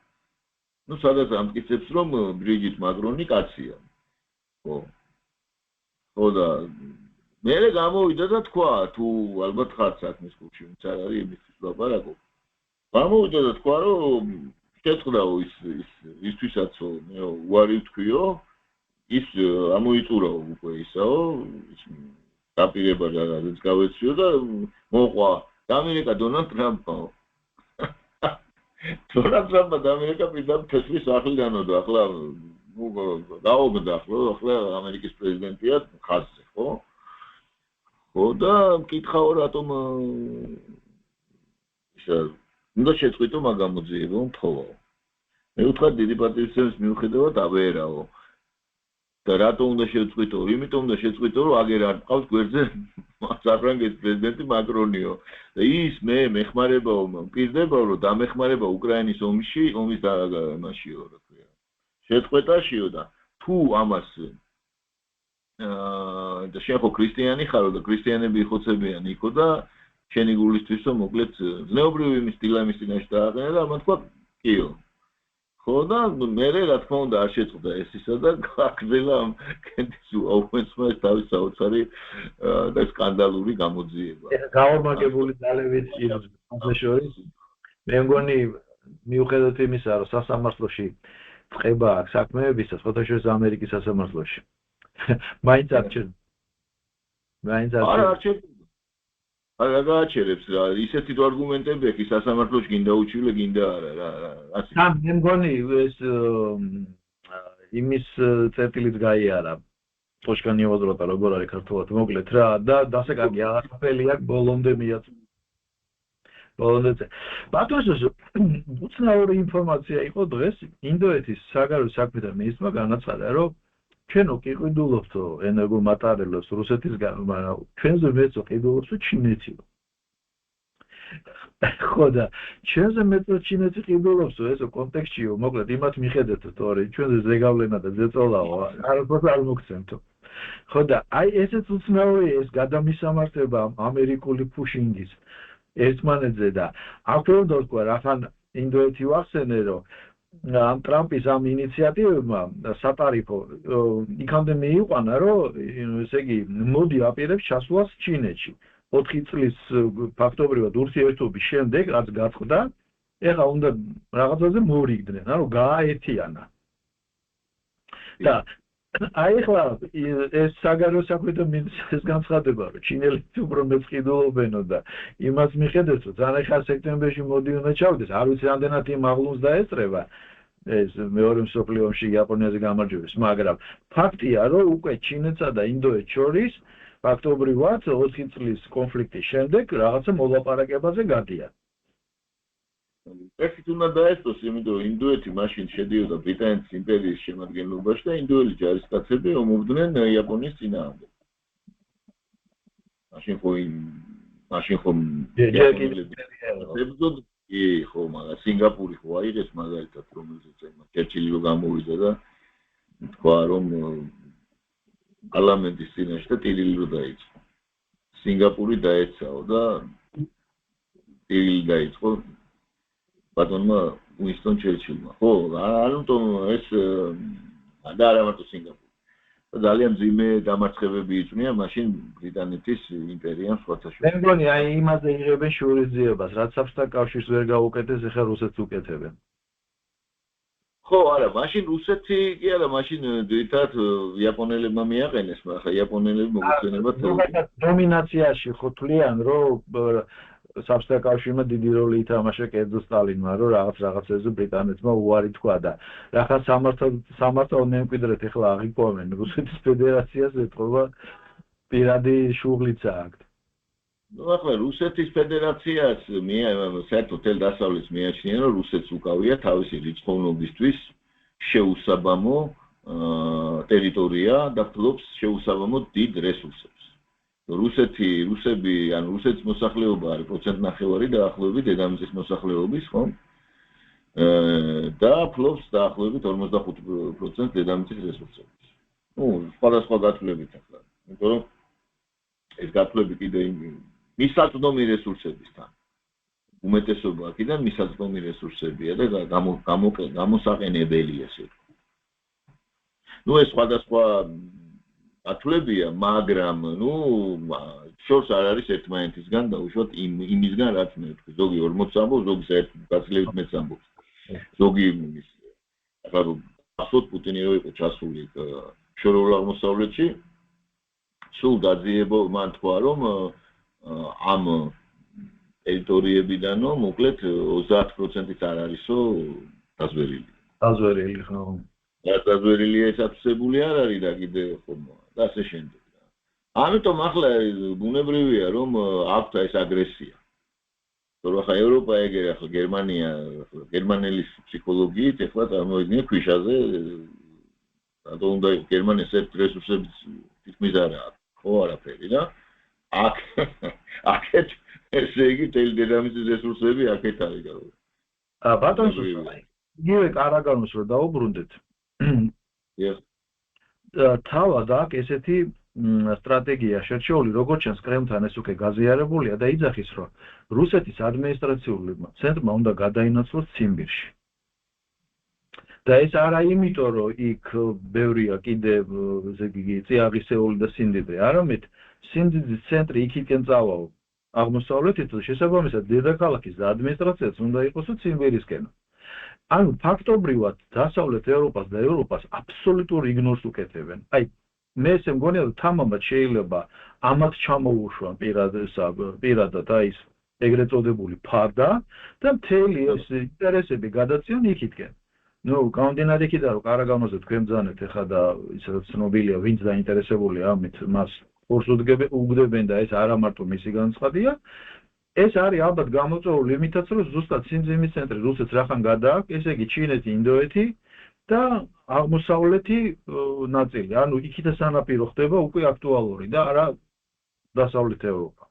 სადაც ამტკიცებს, რომ ბრიჯიტ მაკრონი კაცია. ხო და მერე გამოვიდა და თქვა, თუ ალბათ ხარ საქმის კუთხე, ვინც არ არის იმისთვის ლაპარაკობ. გამოვიდა და თქვა, რომ შეწყდაო ისთვისაც უარი ვთქვიო, ის ამოიწურაო უკვე ისაო, დაპირება რაღაც გავეციო და მოყვა ამერიკა დონალდ ტრამპო. დონალდ ტრამპა და ამერიკა პირდაპირ თესვის ახლიდანო და ახლა გაოგდა ახლა ამერიკის პრეზიდენტია ხაზზე, ხო? ხო და მკითხაო რატომ უნდა შეწყვიტო მაგ გამოძიება მთხოვაო. მე ვთქვათ დიდი პატივისცემის მიუხედავად აბერაო. და რატო უნდა შევწყვიტო? იმიტომ უნდა შევწყვიტო, რომ აგერ არ ყავს გვერდზე საფრანგეთის პრეზიდენტი მაკრონიო. და ის მე მეხმარებაო, მპირდება, რომ დამეხმარება უკრაინის ომში, ომის მასიო, რა ქვია. შეწყვეტაშიო და თუ ამას და შენ ხო ქრისტიანი ხარო და ქრისტიანები იხოცებიან იქო და შენი გულისთვისო მოკლედ ზნეობრივი იმის დილამის წინაშე დააყენა და ამან თქვა კიო. ხო და მე რა თქმა უნდა არ შეწყდა ეს ისა და გაგზელა ამ კენტის აუენსმას თავის საოცარი და სკანდალური გამოძიება. გაორმაგებული ძალებით ის შორის მე მგონი მიუხედავად იმისა რომ სასამართლოში წება აქვს საქმეებისას, ფოტოშოპის ამერიკის სასამართლოში. მაინც არჩევს. არა გააჩერებს რა ისეთი არგუმენტები აქვს სასამართლოში გინდა უჩივლე გინდა არა რა ასე და მე მგონი ეს იმის წერტილიც გაიარა ტოშკანი ევაზროტა როგორ არის ქართულად მოკლედ რა და დასაკარგი აღარაფერი აქვს ბოლომდე ბოლომდე ბატონო უცნაური ინფორმაცია იყო დღეს ინდოეთის საგარეო საქმეთა მინისტრმა განაცხადა რომ ჩვენო კი ყიდულობთო ენერგომატარიალებს რუსეთისგან მაგრამ ჩვენზე მეცო ყიდულობთო ჩინეთი ხო და ჩვენზე მეცო ჩინეთი ყიდულობთო ესო კონტექსტშიო მოკლედ იმათ მიხედეთ თორე ჩვენზე ზეგავლენა და ზეწოლაო არაფერს არ მოგცემთო ხო და აი ესეც უცნაური ეს გადამისამართება ამერიკული ფუშინგის ერთმანეთზე და აქვე უნდა ვთქვა რახან ინდოეთი ვახსენე რომ ამ ტრამპის ამ ინიციატივებმა სატარიფო იქამდე მიიყვანა რომ ესე იგი მოდი აპირებს ჩასვლას ჩინეთში 4 წლის ფაქტობრივად ურთიერთობის შემდეგ რაც გაწყდა ეხლა უნდა რაღაცაზე მოვრიგდნენ ანუ გააერთიანა და აი ეხლა ეს საგარეო საქმეთა მინისტრის განცხადება რომ ჩინელები უფრო მეწყიდულობენო და იმას მიხედეთ რომ ძალიან ხარ სექტემბერში მოდი უნდა ჩავდეს არ ვიცი რამდენად იმ აღლუმს დაესწრება ეს მეორე მსოფლიო ომში იაპონიაზე გამარჯვების მაგრამ ფაქტია რომ უკვე ჩინეთსა და ინდოეთს შორის ფაქტობრივად 4 წლის კონფლიქტის შემდეგ რაღაცა მოლაპარაკებაზე გადიან ესეც უნდა დაესწროს იმიტომ რომ ინდოეთი მაშინ შედიოდა ბრიტანეთის იმპერიის შემადგენლობაში და ინდოელი ჯარისკაცები ომობდნენ იაპონიის წინააღმდეგ მაშინ ხო ხო მაგრამ სინგაპური ხო აიღეს მაგალითად რომელზეც ჩერჩილი რო გამოვიდა და თქვა რომ პარლამენტის წინაშე და ტირილი რო დაიწყო სინგაპური დაეცაო და ტირილი დაიწყო ბატონმა უინსტონ ჩერჩილმა ხო ანტონ ეს და არა მარტო სინგაპური ძალიან ძიმე დამარცხებები იწვნია მაშინ ბრიტანეთის იმპერიამ სხვათაშორის. მე მგონი აი იმაზე იღებენ შურისძიებას, რაც საბჭოთა კავშირს ვერ გაუკეთეს, ეხლა რუსეთს უკეთებენ. ხო, არა, მაშინ რუსეთი კი არა, მაშინ ძირითადად იაპონელებმა მიაყენეს, მაგრამ ხა იაპონელები მოგხსენებათ დომინაციაში ხო თვლიან, რომ საბჭოთა კავშირმა დიდი როლი ითამაშა კერძო სტალინმა, რომ რაღაცებზე ბრიტანეთმა უარი თქვა და რახან სამართალ მემკვიდრეთ ეხლა აღიქვამენ რუსეთის ფედერაციას ეთყობა პირადი შუღლიც აქვს. ნუ ახლა რუსეთის ფედერაციას საერთოდ თელ დასავლეთს მიაჩნია, რომ რუსეთს უკავია თავისი რიცხოვნობისთვის შეუსაბამო ტერიტორია და ფლობს შეუსაბამო დიდ რესურსებს. რუსები, ანუ რუსეთის მოსახლეობა არის 1.5% დაახლოებით დედამიწის მოსახლეობის, ხო? და ფლობს დაახლოებით 45% დედამიწის რესურსებს. ნუ სხვადასხვა გათვლებით ახლა. იმიტომ რომ ეს გათვლები კიდე მისაწვდომი რესურსებისთან. უმეტესობა აქედან მისაწვდომი რესურსებია და გამოსაყენებელია ესე. ნუ ეს სხვადასხვა ათვლებია, მაგრამ ნუ შორს არ არის ერთმანეთისგან დაუშვათ იმისგან რაც მე ვთქვი, ზოგი 40 ამბობს, ზოგი საერთოდ გაცილებით მეც ამბობს. ზოგი იმის ახლა ასოთ პუტინი რო იყო ჩასული შორეულ აღმოსავლეთში, სულ დაძიებო მან თქვა რომ ამ ტერიტორიებიდანო მოკლედ 30%-ით არ არისო დაზვერილი. დაზვერილი ხო. დაზვერილია ეს ათვისებული არ არის და კიდე ხომ და ასე შემდეგ. ამიტომ ახლა ბუნებრივია რომ აქვს ეს აგრესია. Τώρα ხა ევროპა ეგრე ახლა გერმანია გერმანელის ფსიქოლოგიით ეხლა წარმოიდგინე ქვიშაზე რატო უნდა გერმანიის ერთ რესურსებს თითქმის არა აქვს ხო არაფერი და აქეთ ესე იგი თელი დედამიწის რესურსები აქეთ არის და ბატონო იგივე კარაგანოს რო დაუბრუნდეთ თავად აქ ესეთი სტრატეგია შერჩეული როგორც ჩანს კრემლთან ეს უკვე გაზიარებულია და იძახის რომ რუსეთის ადმინისტრაციული ცენტრმა უნდა გადაინაცვლოს ციმბირში და ეს არა იმიტომ რომ იქ ბევრია კიდე ესე იგი წიაღისეული და სიმდიდრე არამედ სიმდიდრის ცენტრი იქიდან წავალ აღმოსავლეთით შესაბამისად დედაქალაქის ადმინისტრაციაც უნდა იყოს ციმბირისკენ ანუ ფაქტობრივად დასავლეთ ევროპას და ევროპას აბსოლუტურ იგნორს უკეთებენ აი მე ესე მგონია რომ თამამად შეიძლება ამათ ჩამოუშვან პირადად აი ეს ეგრეთ წოდებული ფარდა და მთელი ეს ინტერესები გადაწიონ იქითკენ ნუ გამომდინარე იქიდან რომ კარაგანოზე თქვენ ბრძანეთ ეხლა და ისაც ცნობილია ვინც დაინტერესებულია ამით მას ხორს უგდებენ და ეს არა მარტო მისი განცხადია ეს არის ალბათ გამოწვეული იმითაც რომ ზუსტად სიმძიმის ცენტრი რუსეთს რახან გადააქვს ესე იგი ჩინეთი ინდოეთი და აღმოსავლეთი ნაწილი ანუ იქიდან სანაპირო ხდება უკვე აქტუალური და არა დასავლეთ ევროპა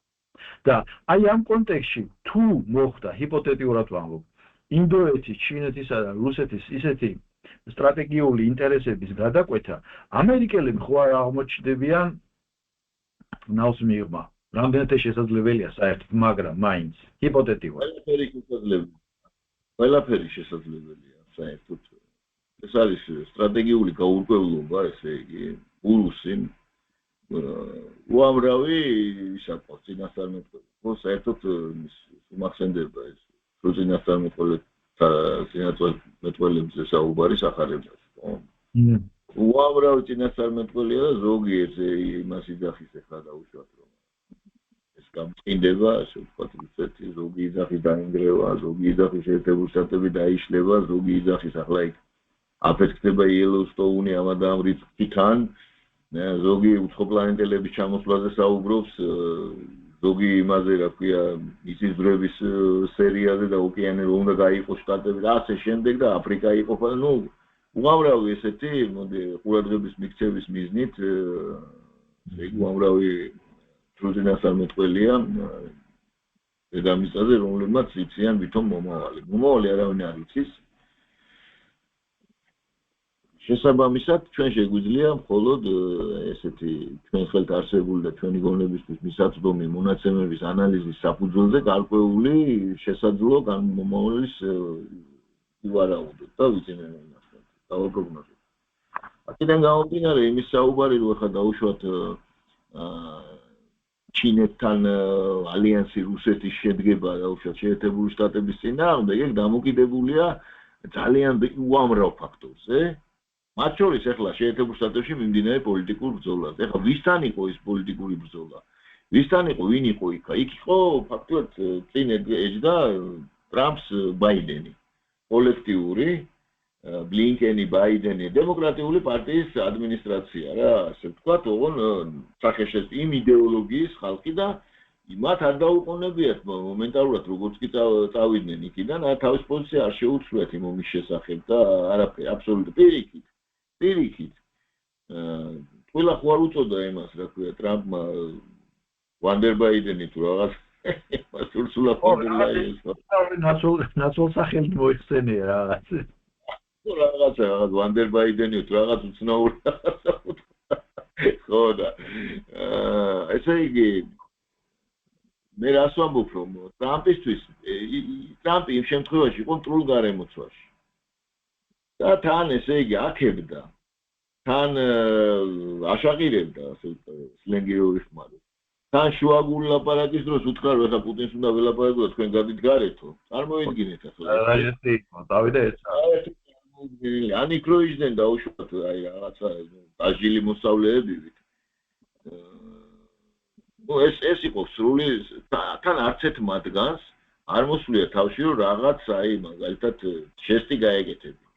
და აი ამ კონტექსტში თუ მოხდა ჰიპოთეტიურად ვამბობ ინდოეთის ჩინეთისა და რუსეთის ისეთი სტრატეგიული ინტერესების გადაკვეთა ამერიკელები ხო არ აღმოჩნდებიან ნავს მიღმა რამდენად შესაძლებელია საერთოდ მაგრამ მაინც ჰიპოთეტიურად ყველაფერი შესაძლებელია საერთოდ ეს არის სტრატეგიული გაურკვევლობა ესე იგი ურუსი უამრავი ისაკო წინასწარმეტყველი ხო საერთოდ უმახსენდება ეს რომ წინასწარმეტყველებზე საუბარი სახარებაში ხო უამრავი წინასწარმეტყველია და ზოგიერთ იმას იძახის ეხლა დაუშვათ რომ ეს გამწინდება ასე ვთქვათ რუსეთი ზოგი იძახის დაინგრევა ზოგი იძახის შეერთებული შტატები დაიშლება ზოგი იძახის ახლა იქ აფეთქდება იელოუსტოუნი ამ და ამ რიცხვთან ზოგი უცხოპლანეტელების ჩამოსვლაზე საუბრობს ზოგი იმაზე რა ქვია იცის ძვრების სერიაზე და ოკეანე რომ უნდა გაიყოს შტატები და ასე შემდეგ და აფრიკა იყოფა ნუ უამრავი ესეთი მოდი ყურადღების მიქცევის მიზნით ეგ უამრავი წინასწარმეტყველია დედამიწაზე რომლებმაც იციან ვითომ მომავალი არავინ არ იცის შესაბამისად ჩვენ შეგვიძლია მხოლოდ ესეთი ჩვენ ხელთ არსებული და ჩვენი გონებისთვის მისაწვდომი მონაცემების ანალიზის საფუძველზე გარკვეული შესაძლო მომავლის ივარაუდოთ და ვიცინებთ დავაპროგნოზოთ. აქედან გამომდინარე იმის საუბარი რომ ახლა დაუშვათ ჩინეთთან ალიანსი რუსეთის შედგება დაუშვათ შეერთებული შტატების წინააღმდეგ ეგ დამოკიდებულია ძალიან უამრავ ფაქტორზე მათ შორის ახლა შეერთებულ შტატებში მიმდინარე პოლიტიკურ ბრძოლაზე. ახლა ვისთან იყო ეს პოლიტიკური ბრძოლა? ვისთან იყო, ვინ იყო იქ? იქ იყო ფაქტობრივად წინ ეჯდა ტრამპს ბაიდენი. კოლექტიური ბლინკენი, ბაიდენი, დემოკრატიული პარტიის ადმინისტრაცია რა, ასე ვთქვათ, ოღონ სახეშეს იმ იდეოლოგიის ხალხი და მათ არ დაუყოვნებიათ მომენტალურად როგორც კი წავიდნენ იქიდან, თავის პოზიცია არ შეუცვლიათ იმ ომის შესახებ და არაფერი, აბსოლუტურად პირიქით. ყველა ხო არ უწოდა იმას, რა ქვია, ტრამპმა ვანდერ ბაიდენი თუ რაღაც სურსულა ფონდერლაიენს. ნაცვალ სახელით მოიხსენია რაღაც. რაღაცა ვანდერ ბაიდენი თუ რაღაც უცნაური რაღაცა. ხო და ესე იგი მე რას ვამბობ რომ ტრამპისთვის ტრამპი იმ შემთხვევაში იყო მტრულ გარემოცვაში. და თან ესე იგი აქებდა თან აშაყირებდა ასე სლენგიური ხმარით თან შუაგული ლაპარაკის დროს უთხრა რომ ეხლა პუტინს უნდა ველაპარაკო თქვენ გადით გარეთო წარმოიდგინეთ ახლა აი დავიდა ეს ან იქ რო იჯდნენ დაუშვათ აი რაღაცა დაჟილი მოსავლეებივით ეს იყო სრული თან არც ერთ მათგანს არ მოსვლია თავში რომ რაღაც აი მაგალითად ჟესტი გაეკეთებინა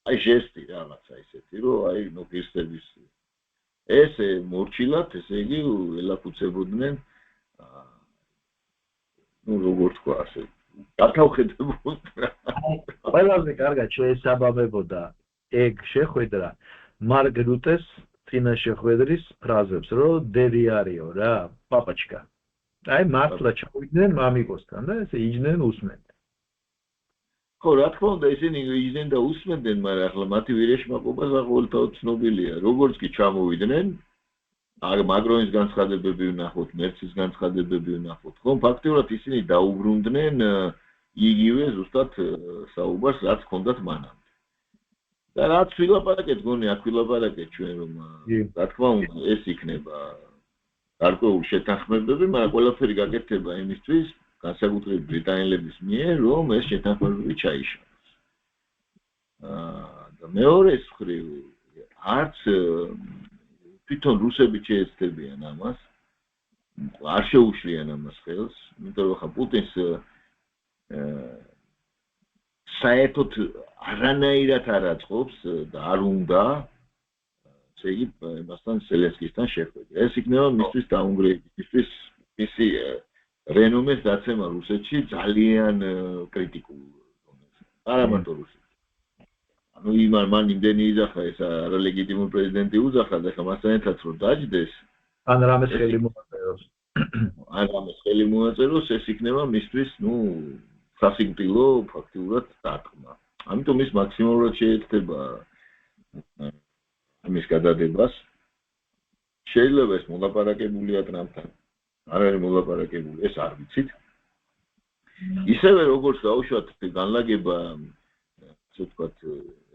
აი ჟესტი რაღაცა ისეთი რომ აი ნოპირსების ეს მორჩილად ესე იგი ელაფუცებოდნენ ну როგორ თქვა ასე გათავხედებულ ყველაზე კარგად შეესაბამებოდა ეგ შეხვედრა მარკ რუტეს წინა შეხვედრის ფრაზებს, რომ დედი არისო რა, პაპაჩკა. აი მართლა ჩავიდნენ მამიკოსთან და ესე იჯდნენ უსმენდნენ. ხო, რა თქმა უნდა, ისინი იჯდნენ და უსმენდნენ, მაგრამ ახლა მათი ვირეშმაკობა საყოველთაოდ ცნობილია. როგორც კი ჩამოვიდნენ, მაკრონის განცხადებები ვნახოთ, მერცის განცხადებები ვნახოთ. ხო, ფაქტიურად ისინი დაუბრუნდნენ იგივე ზუსტად საუბარს, რაც ჰქონდათ მანამდე. და რაც ვილაპარაკეთ, გონი აქ ვილაპარაკეთ ჩვენ, რომ რა თქმა უნდა, ეს იქნება გარკვეული შეთანხმებები, მაგრამ ყველაფერი გაკეთდება იმისთვის, განსაკუთრებით ბრიტანელების მიერ, რომ ეს შეთანხმებები ჩაიშალოს. და მეორეს მხრივ, არც თვითონ რუსები შეეცდებიან ამას, არ შეუშლიან ამას ხელს, იმიტომ რომ ხა პუტინს საერთოდ არანაირად არ აწყობს და არ უნდა ესე იგი მასთან ზელენსკისთან შეხვედრა. ეს იქნება მისთვის დაუნგრეიდი, მისთვის მისი რენომეს დაცემა რუსეთში ძალიან კრიტიკულ ზონაზე. არა მარტო რუსეთში. ანუ მან იმდენი იძახა ეს არალეგიტიმური პრეზიდენტი უძახა და ხა მასთან ერთად რომ დაჯდეს ან რამეს ხელი მოაწეროს. ან რამეს ხელი მოაწეროს, ეს იქნება მისთვის, ну სასიკვდილო ფაქტიურად დარტყმა. ამიტომ ის მაქსიმალურად შეეცდება ამის გადადებას. შეიძლება ეს მოლაპარაკებულია ტრამპთან. არ არის მოლაპარაკებული, ეს არ ვიცით. ისევე როგორც დაუშვათ განლაგება, ასე ვთქვათ,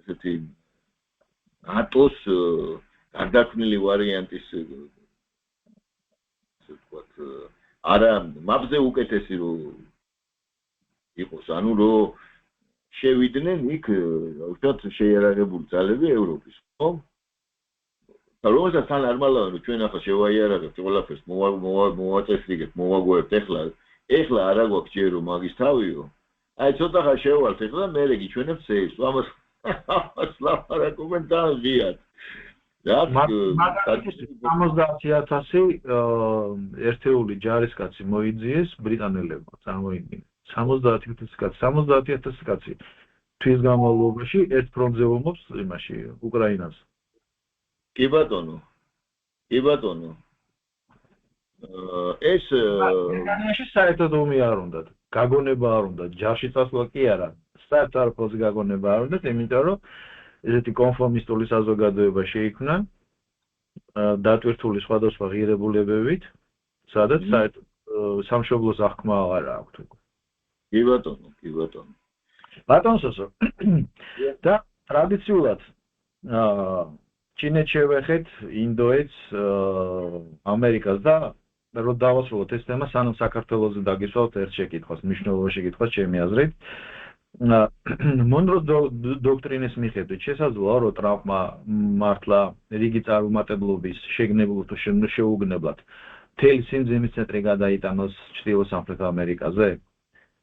ესეთი ნატოს გარდაქმნილი ვარიანტის ასე ვთქვათ, არა მაბზე უკეთესი რომ იყოს, ანუ რომ შევიდნენ იქ, უშუალოდ შეიარაღებული ძალები ევროპის, ხო? და რომელსაც თან არ მალავენ, რომ ჩვენ ახლა შევაიარაღებთ ყველაფერს, მოვაწესრიგებთ, მოვაგვევთ, ეხლა არა გვაქვს ჯერ რომ მაგის თავიო. აი ცოტა ხარ შევალთ ეხლა მე გიჩვენებთ სეის. ამას ლაპარაკობენ და ღიად. მაგალითად 70,000 ერთეული ჯარისკაცი მოიძიეს ბრიტანელებმა წარმოიდგინეთ. 70,000 კაცი თვის განმავლობაში ერთ ფრონტზე ომობს იმაში უკრაინაზე. კი ბატონო. ეს ბრიტანიაში საერთოდ ომი არ უნდათ. გაგონება არ უნდა, ჯარში წასვლა კი არა. საერთოდ გაგონება არ უნდათ, იმიტომ რომ ესეთი კონფორმისტული საზოგადოება შეიქმნა დატვირთული სხვადასხვა ღირებულებებით, სადაც საერთოდ სამშობლოს აღქმა არ აქვს. კი ბატონო. ბატონსო და ტრადიციულად ჩინეთს შევეხეთ, ინდოეთს, ამერიკას და რომ დავასრულოთ ეს თემა, სანამ საქართველოზე დაგისვავთ ერთ შეკითხვას, მნიშვნელოვან შეკითხვას ჩემი აზრით. მონროს დოქტრინის მიხედვით შესაძლოა რომ ტრამპმა მართლა რიგი წარუმატებლობის შეგნებულ თუ შეუგნებლად მთელი სიმძიმის ცენტრი გადაიტანოს ჩრდილო-სამხრეთ ამერიკაზე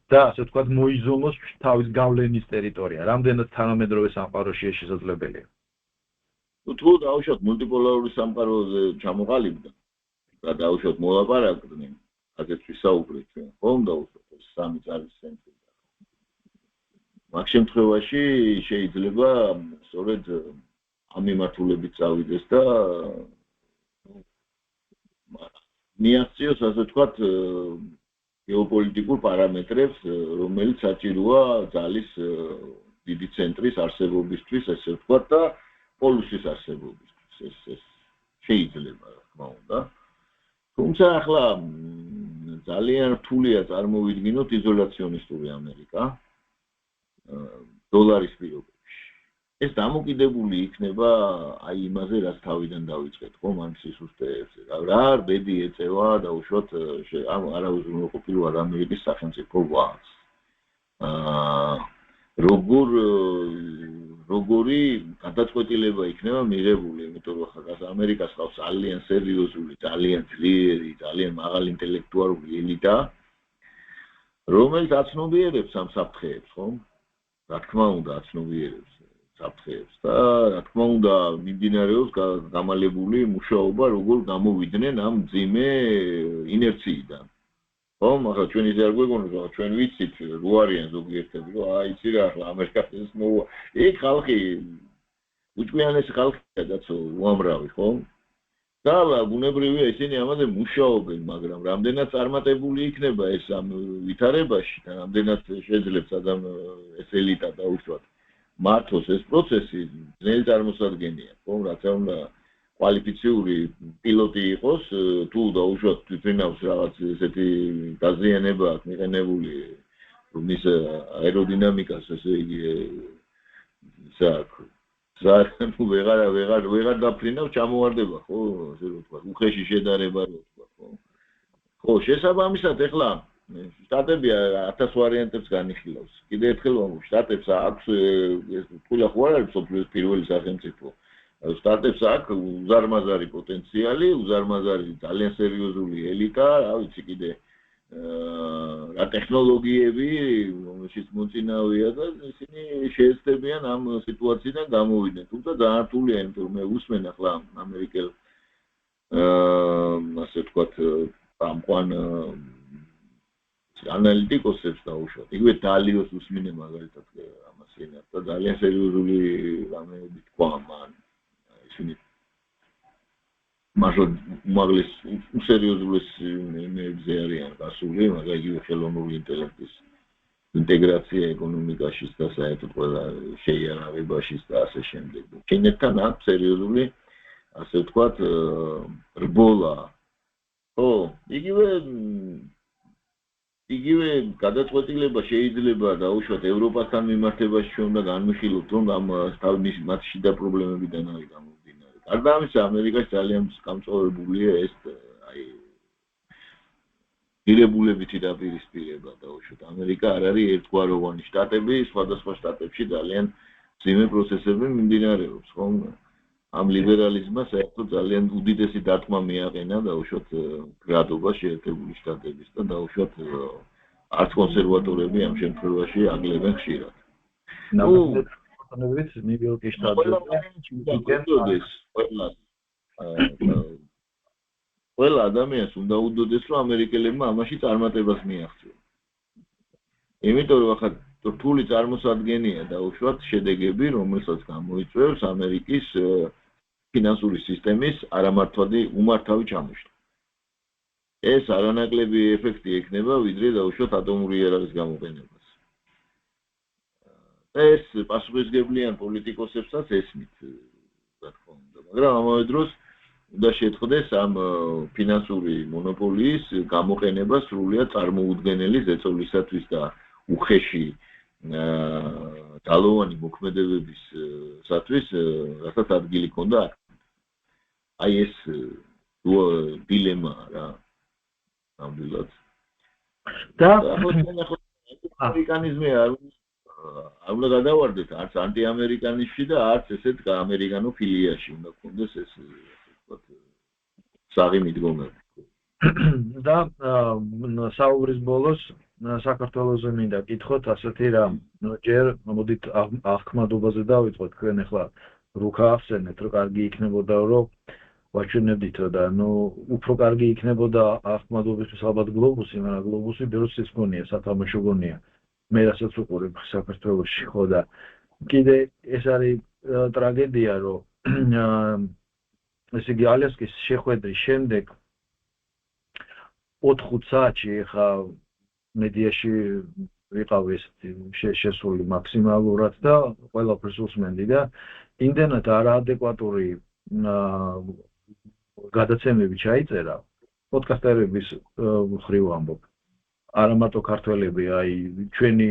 და ასე ვთქვათ მოიზომოს თავის გავლენის ტერიტორია. რამდენად თანამედროვე სამყაროში ეს შესაძლებელია? თუ დაუშვათ მულტიპოლარული სამყაროზე ჩამოყალიბდა და დაუშვათ მოლაპარაკდნენ, ასეთ ვისაუბრეთ ჩვენ, ხომ დაუშვათ სამი წარის ცენტრი. მაგ შემთხვევაში შეიძლება სწორედ ამ მიმართულებით წავიდეს და მიაღწიოს, ასე ვთქვათ, გეოპოლიტიკურ პარამეტრებს, რომელიც საჭიროა ძალის დიდი ცენტრის არსებობისთვის, ასე ვთქვათ, და პოლუსის არსებობისთვის. ეს შეიძლება, რა თქმა უნდა. თუმცა ახლა ძალიან რთულია წარმოვიდგინოთ იზოლაციონისტური ამერიკა დოლარის პირობებში. ეს დამოკიდებული იქნება აი იმაზე, რაც თავიდან დავიწყეთ, ხო, ამ სისუსტეებზე. რა ბედი ეწევა და უშუალოდ არაუზრუნველყოფილ ამერიკის სახელმწიფო ვალს. როგორი გადაწყვეტილება იქნება მიღებული, იმიტომ რომ ხა ამერიკას ყავს ძალიან სერიოზული, ძალიან ძლიერი, ძალიან მაღალი ინტელექტუალური ელიტა, რომელიც აცნობიერებს ამ საფრთხეებს, ხო? რა თქმა უნდა, აცნობიერებს საფრთხეებს და რა თქმა უნდა, მიმდინარეობს გამალებული მუშაობა, როგორ გამოვიდნენ ამ მძიმე ინერციიდან. ხო, მაგრამ ჩვენ ისე არ გვეგონა, ჩვენ ვიცით რო არიან ზოგიერთები, რომ აი იცი რა, ახლა ამერიკაში მოვა. იქ ხალხი უჭმიანესი ხალხია დაცო, უამრავი, ხო? და ბუნებრივია ისინი ამაზე მუშაობენ, მაგრამ რამდენად წარმატებული იქნება ეს ამ ვითარებაში და რამდენად შეძლებს ეს ელიტა დაუშვათ მართოს ეს პროცესი ძნელი წარმოსადგენია, ხო, რაც უნდა კვალიფიციური პილოტი იყოს, თუ დაუშვათ თვითონავს რაღაც ესეთი დაზიანება აქვს მიყენებული, რომ ის აეროდინამიკას ესე იგი ну ვეღარ დაფრინავ ჩამოვარდება ხო ასე რომ თქვა უხეში შედარება რო თქვა ხო შესაბამისად ეხლა შტატები 1000 ვარიანტებს განიხილავს კიდე ერთხელ ვამბობ შტატებს აქვს თულა ხო არ არის სოფლის პირველი სახელმწიფო შტატებს აქვს უზარმაზარი პოტენციალი უზარმაზარი ძალიან სერიოზული ელიტა რა ვიცი კიდე რა ტექნოლოგიები რომელშიც მოწინავეა და ისინი შეეცდებიან ამ სიტუაციიდან გამოვიდნენ თუმცა დაართულია იმიტომ რომ მე უსმენ ახლა ამერიკელ ასე ვთქვათ ამყვან ანალიტიკოსებს დაუშვათ იგივე დალიოს უსმინე მაგალითად ამას ენა და ძალიან სერიოზული რამეები თქვა მან ისინი მაგრამ მაგლის სერიოზულეს მეებზე არიან გასული, მაგრამ იგივე ხელოვნური ინტელექტის ინტეგრაცია ეკონომიკაში და საერთოდ ყველა შეიარაღებაში და ასე შემდეგ. ჩინეთთან აქვს სერიოზული, ასე ვთქვათ, რბოლა. ხო, იგივე გადაწყვეტილება შეიძლება დაუშვათ ევროპასთან მიმართებაში ჩვენ უნდა განვიხილოთ, რომ ამ მათ შიდა პრობლემებიდან არის გამომდინარე. გარდა ამისა, ამერიკაში ძალიან გამწვავებულია ეს აი ირებულებითი დაპირისპირება დაუშვათ. ამერიკა არ არის ერთგვაროვანი შტატები, სხვადასხვა შტატებში ძალიან ძიმე პროცესები მიმდინარეობს, ხო? ამ ლიბერალიზმმა საერთოდ ძალიან უდიდესი დარტყმა მიაყენა დაუშვათ გრადობა შეერთებული შტატების და დაუშვათ არც კონსერვატორები ამ შემთხვევაში აგლებენ ხშირად. ნებიც ნიუ-იორკის შტატზე ყველა ადამიანს უნდა უდოდეს რომ ამერიკელებმა ამაში წარმატებას მიაღწიონ. იმიტომ რომ ახლა რთული წარმოსადგენია დაუშვათ შედეგები, რომელსაც გამოიწვევს ამერიკის ფინანსური სისტემის არამართვადი უმართავი ჩამოშლა. ეს არანაკლები ეფექტი ექნება, ვიდრე დაუშვათ ატომური იარაღის გამოყენებას. ეს პასუხისმგებლიან პოლიტიკოსებსაც ესმით, რა თქმა უნდა, მაგრამ ამავე დროს უნდა შეთხდეს ამ ფინანსური მონოპოლიის გამოყენება სრულიად წარმოუდგენელი ზეწოლისათვის და უხეში ძალოვანი მოქმედებებისათვის, რასაც ადგილი ჰქონდა. აი ეს დილემა რა. ნამდვილად. და ამერიკანიზმი არ უნდა გადავარდეთ არც ანტიამერიკანიზმში და არც ესეთ ამერიკანო ფილიაში უნდა გქონდეს ეს ვთქვათ საღი მიდგომები. და საუბრის ბოლოს საქართველოსზე მინდა გითხოთ ასეთი რამ, ჯერ მოდით აღქმადობაზე დავიწყოთ, თქვენ ახლა რუქა ახსენეთ, რომ კარგი იქნებოდა რომ ვაჩვენებდით და უფრო კარგი იქნებოდა აღქმადობისთვის ალბათ გლობუსი, მაგრამ გლობუსი ბეროსის გონია, სათამაშო გონია. მე რასაც უყურებ საქართველოში ხო და კიდე ეს არის ტრაგედია, რომ ესე იგი ალიასკის შეხვედრის შემდეგ 4-5 საათში ხა მედიაში ვიყავი შესული მაქსიმალურად და ყველაფერს უსმენდი და იმდენად არაადეკვატური გადაცემები ჩაიწერა პოდკასტერების მხრივ ამბობ. არა მარტო ქართველები, აი ჩვენი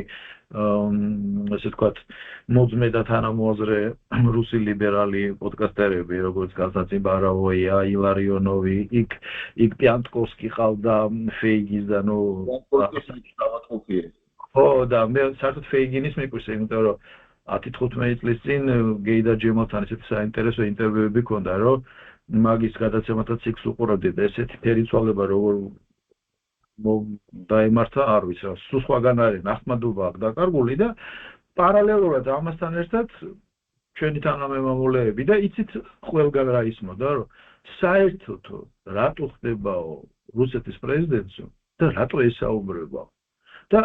ასე ვთქვათ მოძმე და თანამოაზრე რუსი ლიბერალი პოდკასტერები, როგორც კანსტანტინ ბარავოია, ილარიონოვი, იქ პიანტკოვსკი ყავდა, ფეიგის და ხო და მე საერთოდ ფეიგინის მიყვარს, იმიტომ რომ 10-15 წლის წინ გეიდა ჯემალთან ესეთი საინტერესო ინტერვიუები ჰქონდა, რომ მაგის გადაცემათაც იქ უყურებდი და ესეთი თერიცვალება როგორ დაემართა არ ვიცი რა, სულ სხვაგან არის ნახმადობა აქვს დაკარგული და პარალელურად ამასთან ერთად ჩვენი თანამემამულეები და იცით ყველგან რა ისმოდა, რომ საერთოდ რატო ხდებაო რუსეთის პრეზიდენტს და რატო ესაუბრება? და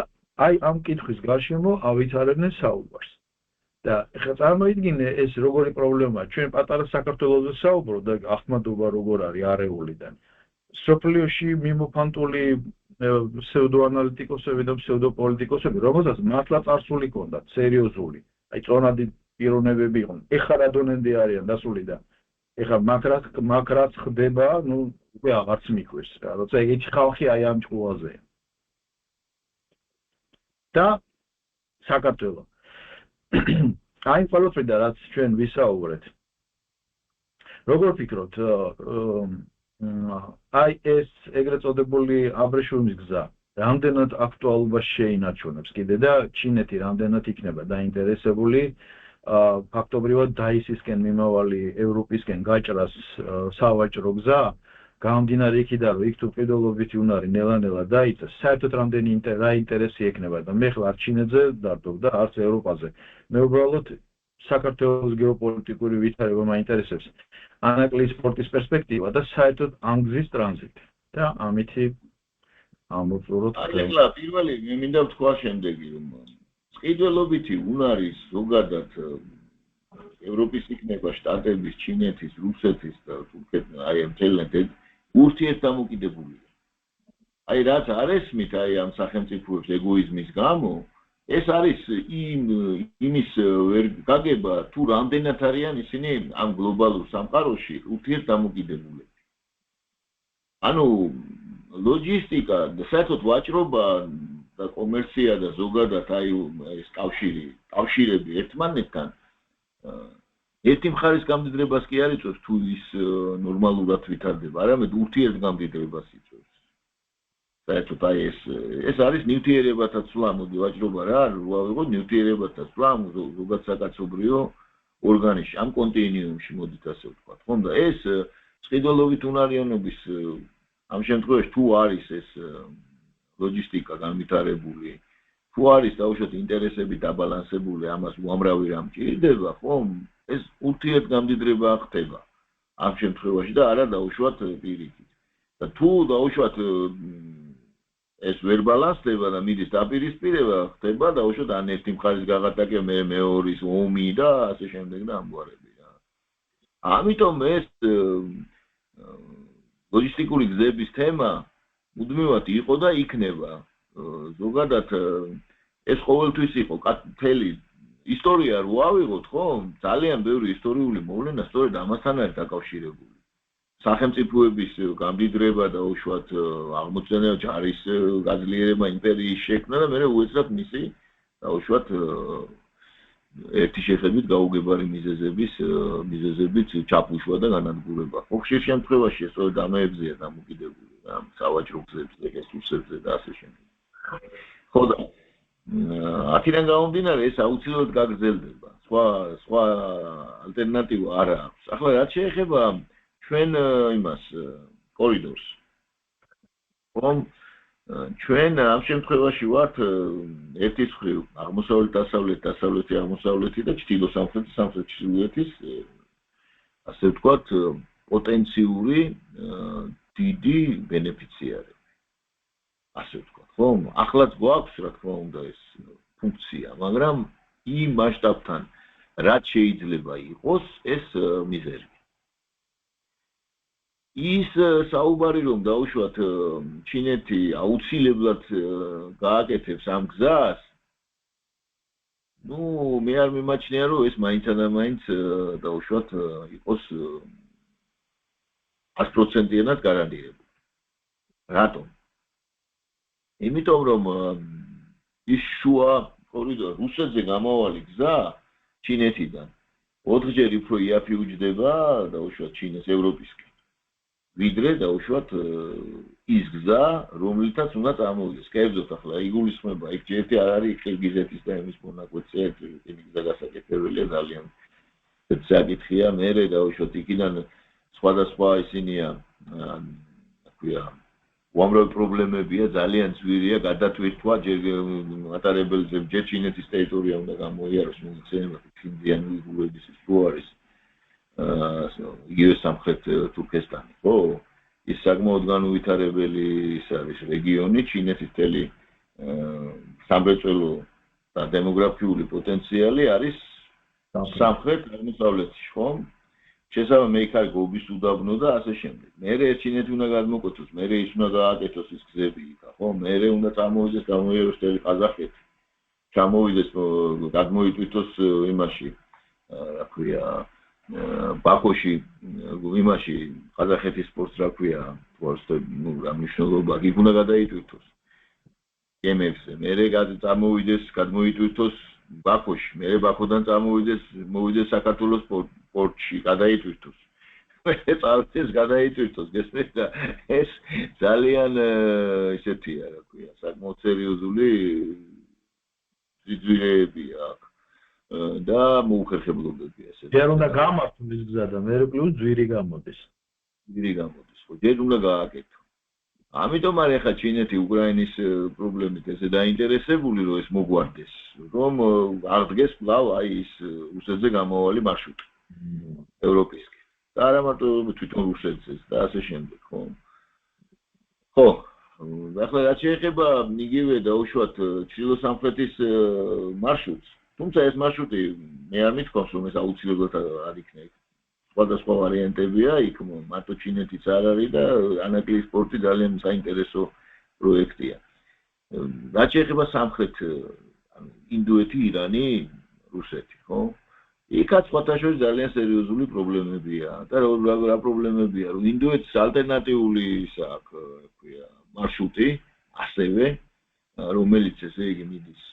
აი ამ კითხვის გარშემო ავითარებდნენ საუბარს. და ეხლა წარმოიდგინე ეს როგორი პრობლემაა. ჩვენ პატარა საქართველოზე საუბრობ და ახმადობა როგორ არის არეულიდან. სოფლიოში მიმოფანტული pseudo-ანალიტიკოსები და pseudo-პოლიტიკოსები, რომელსაც მართლა წარსული ჰქონდათ, სერიოზული. აი წონადი პიროვნებები იყვნენ. ეხლა რა დონემდე არიან დასული და ეხლა მაგ რაც ხდება, ნუ უკვე აღარც მიქვეს რა, როცა ეგეთი ხალხი აი ამ ჭკუაზეა. და საქართველო. აი ყველაფრიდან რაც ჩვენ ვისაუბრეთ. როგორ ფიქრობთ, აი ეს ეგრეთ წოდებული აბრეშუმის გზა რამდენად აქტუალობას შეინარჩუნებს კიდე და ჩინეთი რამდენად იქნება დაინტერესებული ფაქტობრივად დაისისკენ მიმავალი ევროპისკენ გაჭრას სავაჭრო გზა გამომდინარე იქიდან რომ იქ თუ ყიდულობითი უნარი ნელა-ნელა დაიწეს საერთოდ რამდენი რა ინტერესი ექნება და მე ხლა არ ჩინეთზე დარდობ და არც ევროპაზე მე უბრალოდ საქართველოს გეოპოლიტიკური ვითარება მაინტერესებს ანაკლის სპორტის პერსპექტივა და საერთოდ ამ გზის ტრანზიტი და ამითი ამოწუროთ ახლა პირველი მე მინდა ვთქვა შემდეგი რომ ყიდულობითი უნარის ზოგადად ევროპის იქნება შტატების, ჩინეთის, რუსეთის და თურქეთის აი ამ თელნეთად ურთიერთდამოკიდებულია. აი რაც არ ესმით აი ამ სახელმწიფოებს ეგოიზმის გამო ეს არის იმის გაგება თუ რამდენად არიან ისინი ამ გლობალურ სამყაროში ურთიერთდამოკიდებულები. ანუ ლოჯისტიკა და საერთოდ ვაჭრობა და კომერცია და ზოგადად აი ეს კავშირები ერთმანეთთან ერთი მხარის გამდიდრებას კი არ იწვევს თუ ის ნორმალურად ვითარდება, არამედ ურთიერთგამდიდრებას იწვევს. საერთოდ აი ეს არის ნივთიერებათა ცვლა, მოდი ვაჭრობა რა არ ვიღოთ ნივთიერებათა ცვლა ზოგადად საკაცობრიო ორგანიზმში, ამ კონტინუუმში მოდით ასე ვთქვათ, ხომ და ეს წყიდველობით უნარიანობის ამ შემთხვევაში თუ არის ეს ლოჯისტიკა განვითარებული თუ არის დაუშვათ ინტერესები დაბალანსებული ამას უამრავი რამ ჭირდება ხომ ეს ურთიერთგამდიდრება ხდება ამ შემთხვევაში და არა დაუშვათ პირიქით და თუ დაუშვათ ეს ვერ ბალანსდება და მიდის დაპირისპირება ხდება დაუშვათ ან ერთი მხარის გაღატაკება მე მეორის ომი და ასე შემდეგ და ამგვარები რა ამიტომ ეს ლოჯისტიკური გზების თემა მუდმივად იყო და იქნება ზოგადად ეს ყოველთვის იყო მთელი ისტორია რო ავიღოთ ხომ ძალიან ბევრი ისტორიული მოვლენა სწორედ ამასთან არის დაკავშირებული სახელმწიფოების გამდიდრება და უშუალოდ აღმოჩენა ჯარის გაძლიერება იმპერიის შექმნა და მე უეცრად მისი და უშუალოდ ერთი შეხედვით გაუგებარი მიზეზებით ჩაფუშვა და განადგურება ხო ხშირ შემთხვევაში ეს სწორედ ამეებზეა დამოკიდებული ამ სავაჭრო გზებზე რესურსებზე და ასე შემდეგ ხო და აქედან გამომდინარე ეს აუცილებლად გაგრძელდება სხვა ალტერნატივა არ აქვს ახლა რაც შეეხება ჩვენ იმას კორიდორს რომ ჩვენ ამ შემთხვევაში ვართ ერთის მხრივ დასავლეთი აღმოსავლეთი და სამხრეთი ჩრდილოეთის ასე ვთქვათ პოტენციური დიდი ბენეფიციარი ასე ვთქვათ ხომ ახლაც გვაქვს რა თქმა უნდა ეს ფუნქცია მაგრამ იმ მასშტაბთან რაც შეიძლება იყოს ეს მიზერი ის საუბარი რომ დაუშვათ ჩინეთი აუცილებლად გააკეთებს ამ გზას ნუ მე არ მიმაჩნია რომ ეს მაინც დაუშვათ იყოს 100%-იანად გარანტირებული რატომ იმიტომ რომ ის შუა კორიდორი რუსეთზე გამავალი გზა ჩინეთიდან 4-ჯერ უფრო იაფი უჯდება დაუშვათ ჩინეს ევროპისკენ ვიდრე დაუშვათ ის გზა რომლითაც უნდა წარმოვიდეს კერძოდ ახლა იგულისხმება იქ ერთი არ არის ყირგიზეთის და იმის მონაკვეთზე ერთი გზა გასაკეთებელია ძალიან საკითხია მე დაუშვათ იქიდან სხვადასხვა ისინია აკვია უამრავი პრობლემებია ძალიან ძვირია გადათვირთვა ჯერ მატარებელზე ჯერ ჩინეთის ტერიტორია უნდა გამოიაროს მოგცემა ფინდიან უიგურების თუ არის იგივე სამხრეთ თურქესტანი ხო ის საკმაოდ განუვითარებელი ის არის რეგიონი, ჩინეთის მთელი სამრეწველო და დემოგრაფიული პოტენციალი არის სამხრეთ აღმოსავლეთში, ხო? შესაძლოა მე იქ არის გობის უდაბნო და ასე შემდეგ. მერე ჩინეთი უნდა გადმოკვეთოს, მერე ის უნდა გააკეთოს ის გზები იქა, ხო? მერე უნდა წამოვიდეს გამოიეროს მთელი ყაზახეთი. ჩამოვიდეს, გადმოიტვირთოს იმაში, რა ქვია, ბაქოში, იმაში ყაზახეთის სპორტს რა ქვია, თორსტე, რა მნიშვნელობა, იქ უნდა გადაიტვირთოს. გემებზე, მერე წამოვიდეს, გადმოიტვირთოს ბაქოში, მერე ბაქოდან მოვიდეს საქართველოს პორტში, გადაიტვირთოს. მერე წავიდეს, გადაიტვირთოს, გესმის და ეს ძალიან ისეთია, რა ქვია, საკმაოდ სერიოზული ძვირებია აქ და მოუხერხებლობებია ესე. ჯერ უნდა გამართოს ის გზა და მერე პლუს ძვირი გამოდის. ხო, ჯერ უნდა გააკეთო. ამიტომ არის ახლა ჩინეთი უკრაინის პრობლემით ესე დაინტერესებული, რომ ეს მოგვარდეს, რომ არ დგეს კვლავ აი ის რუსეთზე გამავალი მარშრუტი ევროპისკენ. და არა მარტო თვითონ რუსეთზეც და ასე შემდეგ, ხო? ხო, ახლა რაც შეეხება იგივე დაუშვათ ჩრდილო-სამხრეთის მარშრუტს, თუმცა ეს მარშრუტი მე არ მithქვავს, რომ ეს აუცილებლად არ იქნება. სხვადასხვა ვარიანტებია, იქ მარტო ჩინეთიც არ არის და ანაკლიის პორტი ძალიან საინტერესო პროექტია. რაც შეეხება სამხრეთ, ინდოეთი, ირანი, რუსეთი, ხო? იქაც სხვათაშორის ძალიან სერიოზული პრობლემებია. და რა პრობლემებია, რომ ინდოეთის ალტერნატიული ისა აქვს, რა ქვია, მარშრუტი, ასევე, რომელიც ესე იგი მიდის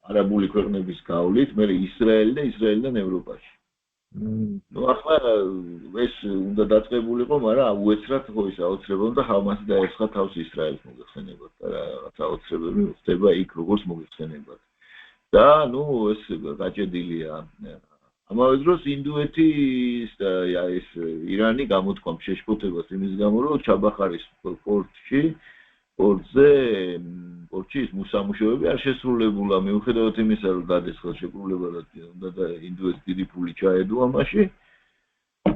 არაბული ქვეყნების გავლით, მე ისრაელიდან ევროპაში. ნუ ახლა ეს უნდა დაწყებულიყო, მაგრამ უეცრად ხო ის აუცილებლად უნდა ჰამასი დაესხა თავს ისრაელს მოგეხსენებათ და რაღაც აუცილებელი ხდება იქ როგორც მოგეხსენებათ. და ნუ ეს გაჭედილია. ამავე დროს ინდოეთის და ეს ირანი გამოთქვამს შეშფოთებას იმის გამო, რომ ჩაბახარის პორტში ის მოსამუშავეები არ შესრულებულა, მიუხედავად იმისა, რომ დადეს ხელშეკრულება და ინდოეთის დიდი ფული ჩაედო ამაში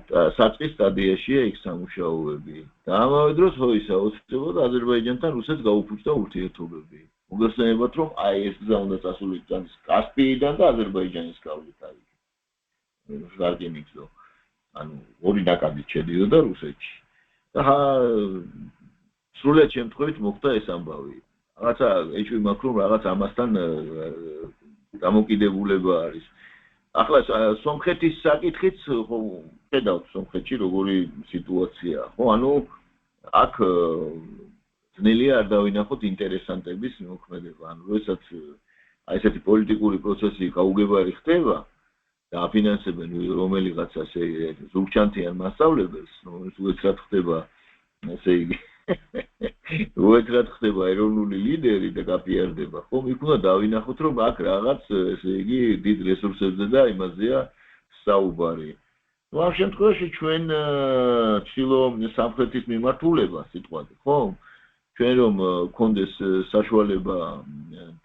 და საწყის სტადიაშია იქ სამუშაოები. და ამავე დროს ხო ის აუცილებლად აზერბაიჯანთან რუსეთს გაუფუჭდა ურთიერთობები. მოგეხსენებათ, რომ აი ეს გზა უნდა წასულიყო კასპიიდან და აზერბაიჯანის გავლით არის. გარგემიგზო. ანუ ორი ნაკადით შედიოდა რუსეთში. და სრულად შემთხვევით მოხდა ეს ამბავი. რაღაცა ეჭვი მაქვს, რომ რაღაც ამასთან დამოკიდებულება არის. ახლა სომხეთის საკითხიც ხო ხედავთ სომხეთში როგორი სიტუაციაა, ხო? ანუ აქ ძნელია არ დავინახოთ ინტერესანტების მოქმედება. ანუ როდესაც აი ესეთი პოლიტიკური პროცესი გაუგებარი ხდება და აფინანსებენ რომელიღაც ასე ზურგჩანთიან მასწავლებელს, რომელიც უეცრად ხდება, ასე იგი უეცრად ხდება ეროვნული ლიდერი და გაფიარდება, ხომ იქ უნდა დავინახოთ, რომ აქ რაღაც, ესე იგი, დიდ რესურსებზე და იმაზეა საუბარი. ნუ ამ შემთხვევაში ჩვენ ჩრდილო-სამხრეთის მიმართულება სიტყვაზე, ხო? ჩვენ რომ გქონდეს საშუალება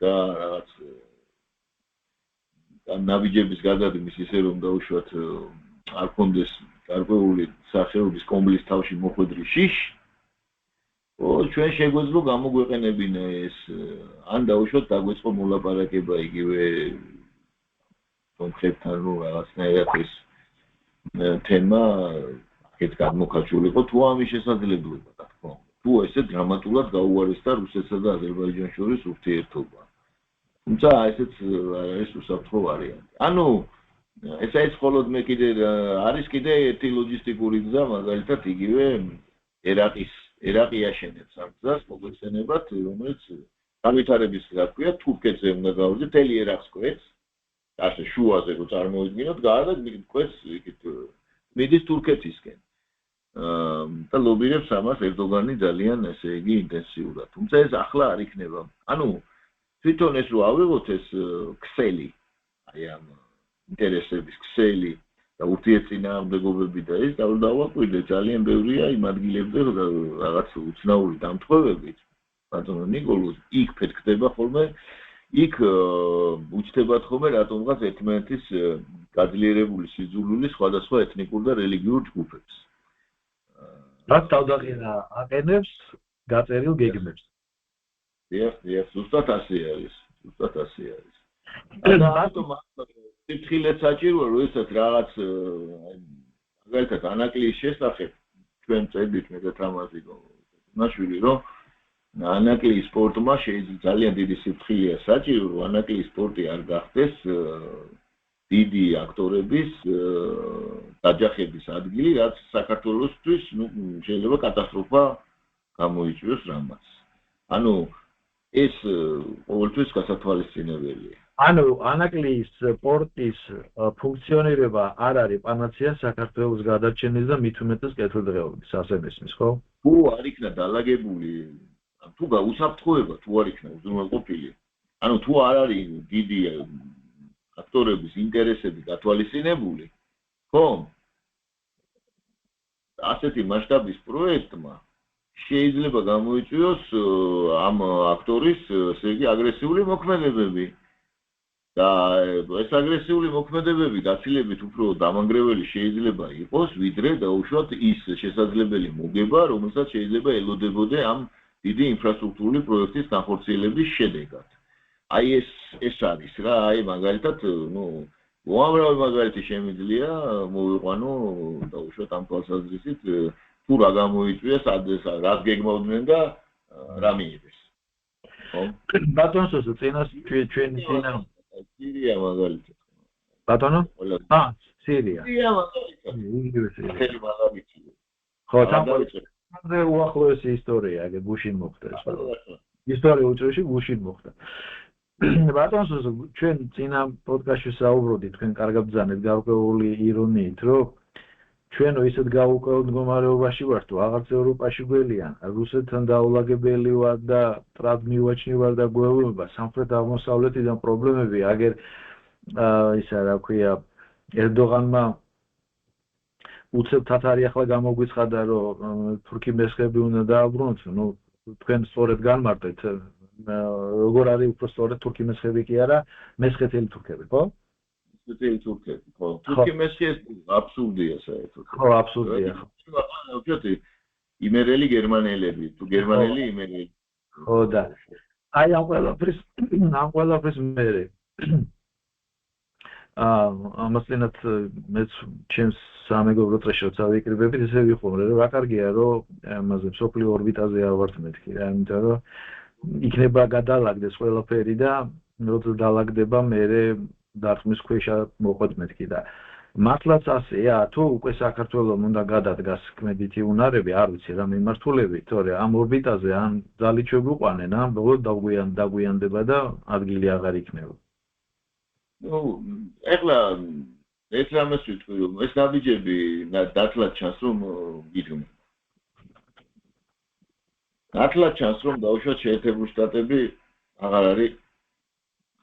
და რაღაც ნაბიჯების გადადგმის ისე რომ დაუშვათ არ გქონდეს გარკვეული სახეობის კომბლის თავში მოხვედრი შიში, ჩვენ შეგვეძლო გამოგვეყენებინა ეს ან დაუშვათ დაგვეწყო მოლაპარაკება იგივე სომხეთთან რომ რაღაცნაირად ეს თემა აქეთ გადმოხაჭულიყო თუ ამის შესაძლებლობა რა თქმა უნდა. თუ ესე დრამატულად გაუარესდა რუსეთსა და აზერბაიჯანს შორის ურთიერთობა. თუმცა ესეც არის უსაფრთხო ვარიანტი. ანუ ესა ის მხოლოდ მე კიდე არის კიდე ერთი ლოჯისტიკური გზა, მაგალითად იგივე ერაყი აშენებს ამ გზას, მოგეხსენებათ, რომელიც განვითარების რა ქვია, თურქეთზე უნდა გავიდეს, მთელი ერაყს კვეთს, ასე შუაზე რო წარმოიდგინოთ, გაარდა კვეთს იქით მიდის თურქეთისკენ. და ლობირებს ამას ერდოგანი ძალიან ესე იგი ინტენსიურად. თუმცა ეს ახლა არ იქნება. ანუ თვითონ ეს რო ავიღოთ ეს ქსელი, აი ამ ინტერესების ქსელი და ურთიერთწინააღმდეგობები და ეს დავაკვირდე ძალიან ბევრია იმ ადგილებზე რაღაც უცნაური დამთხოვებით. ბატონო ნიკოლოზ, იქ ფეთქდება ხოლმე, იქ უჩნდებათ ხოლმე რატომღაც ერთმანეთის გაძლიერებული სიძულვილი სხვადასხვა ეთნიკურ და რელიგიურ ჯგუფებს. რაც თავდაღირა აყენებს გაწერილ გეგმებს. დიახ, ზუსტად ასე არის. და ამიტომ სიფრთხილეც საჭიროა, როდესაც რაღაც მაგალითად ანაკლიის შესახებ ჩვენ წედით მე და თამაზი ნაშვილი რომ ანაკლიის სპორტმა შეიძლება ძალიან დიდი სიფრთხილეა საჭირო, რომ ანაკლიის სპორტი არ გახდეს დიდი აქტორების დაჯახების ადგილი, რაც საქართველოსთვის შეიძლება კატასტროფა გამოიწვიოს რამაც. ანუ ეს ყოველთვის გასათვალისწინებელია. ანუ ანაკლიის სპორტის ფუნქციონირება არ არის პანაცეა საქართველოს გადარჩენის და მით უმეტეს კეთილდღეობის, ასე მესმის, ხო? თუ არ იქნა დალაგებული, თუ უსაფრთხოება თუ არ იქნა უზრუნველყოფილი, ანუ თუ არ არის დიდი აქტორების ინტერესები გათვალისწინებული, ხო? ასეთი მასშტაბის პროექტმა შეიძლება გამოიწვიოს ამ აქტორის, ესე იგი, აგრესიული მოქმედებები. და ეს აგრესიული მოქმედებები გაცილებით უფრო დამანგრეველი შეიძლება იყოს, ვიდრე დაუშვათ ის შესაძლებელი მოგება, რომელსაც შეიძლება ელოდებოდე ამ დიდი ინფრასტრუქტურული პროექტის განხორციელების შედეგად. აი ეს არის რა, აი მაგალითად, უამრავი მაგალითი შემიძლია მოვიყვანო დაუშვათ ამ თვალსაზრისით, თუ რა გამოიწვიეს, რაც გეგმავდნენ და რა მიიღეს. ხო? ბატონო, წინას ჩვენ სირია მაგალითად. ბატონო? სირია. სირია მაგალითად. ხო, თამაზე უახლოესი ისტორია, აგე გუშინ მოხდა ეს. ისტორიულ წრეში გუშინ მოხდა. ბატონო, ჩვენ წინა პოდკასტში საუბრობდით, თქვენ კარგად ბრძანეთ გარკვეული ირონიით, რომ ჩვენო ისეთ გაურკვეველ მდგომარეობაში ვართ, თუ აღარც ევროპაში გველიან, რუსეთთან დაულაგებელი ვარ და ტრად მივაჩნი ვარ და გვეუბნება სამხრეთ აღმოსავლეთიდან პრობლემები, აგერ ისა რა ქვია, ერდოღანმა უცებ თათარი ახლა გამოგვიცხადა, რომ თურქი მესხები უნდა დააბრუნოთ, თქვენ სწორედ განმარტეთ, როგორ არის უფრო სწორედ თურქი მესხები კი არა, მესხეთელი თურქები, ხო? თურქები, ხო. თურქი მესხი აბსურდია საერთოდ. ხო, აბსურდია. ხო, იმერელი გერმანელები, თუ გერმანელი იმერელი. ხო და აი ამ ყველაფრის მერე ამასთანავ მეც ჩემს სამეგობრო წრეში როცა ვიკრიბებით, ესე ვიხმარე, რომ რა კარგია, რომ ამაზე სოფლიო ორბიტაზე არ ვართ მეთქი რა, იმიტომ რომ იქნება გადალაგდეს ყველაფერი და როცა დალაგდება, მერე დარწმის ქვეშ მოყვეთ მეთქი და მართლაც ასეა, თუ უკვე საქართველოს უნდა გადადგას კმედითი უნარები, არ ვიცი რა მიმართულებით, თორე ამ ორბიტაზე ან ძალით შეგვიყვანენ, ან ბოლოს დაგვიანდება და ადგილი აღარ იქნება. ეხლა ეს რამეს ვიტყვი, რომ ეს ნაბიჯები დათლად ჩანს, რომ გიგმენ. დათლად ჩანს, რომ დაუშვათ შეერთებული შტატები აღარ არის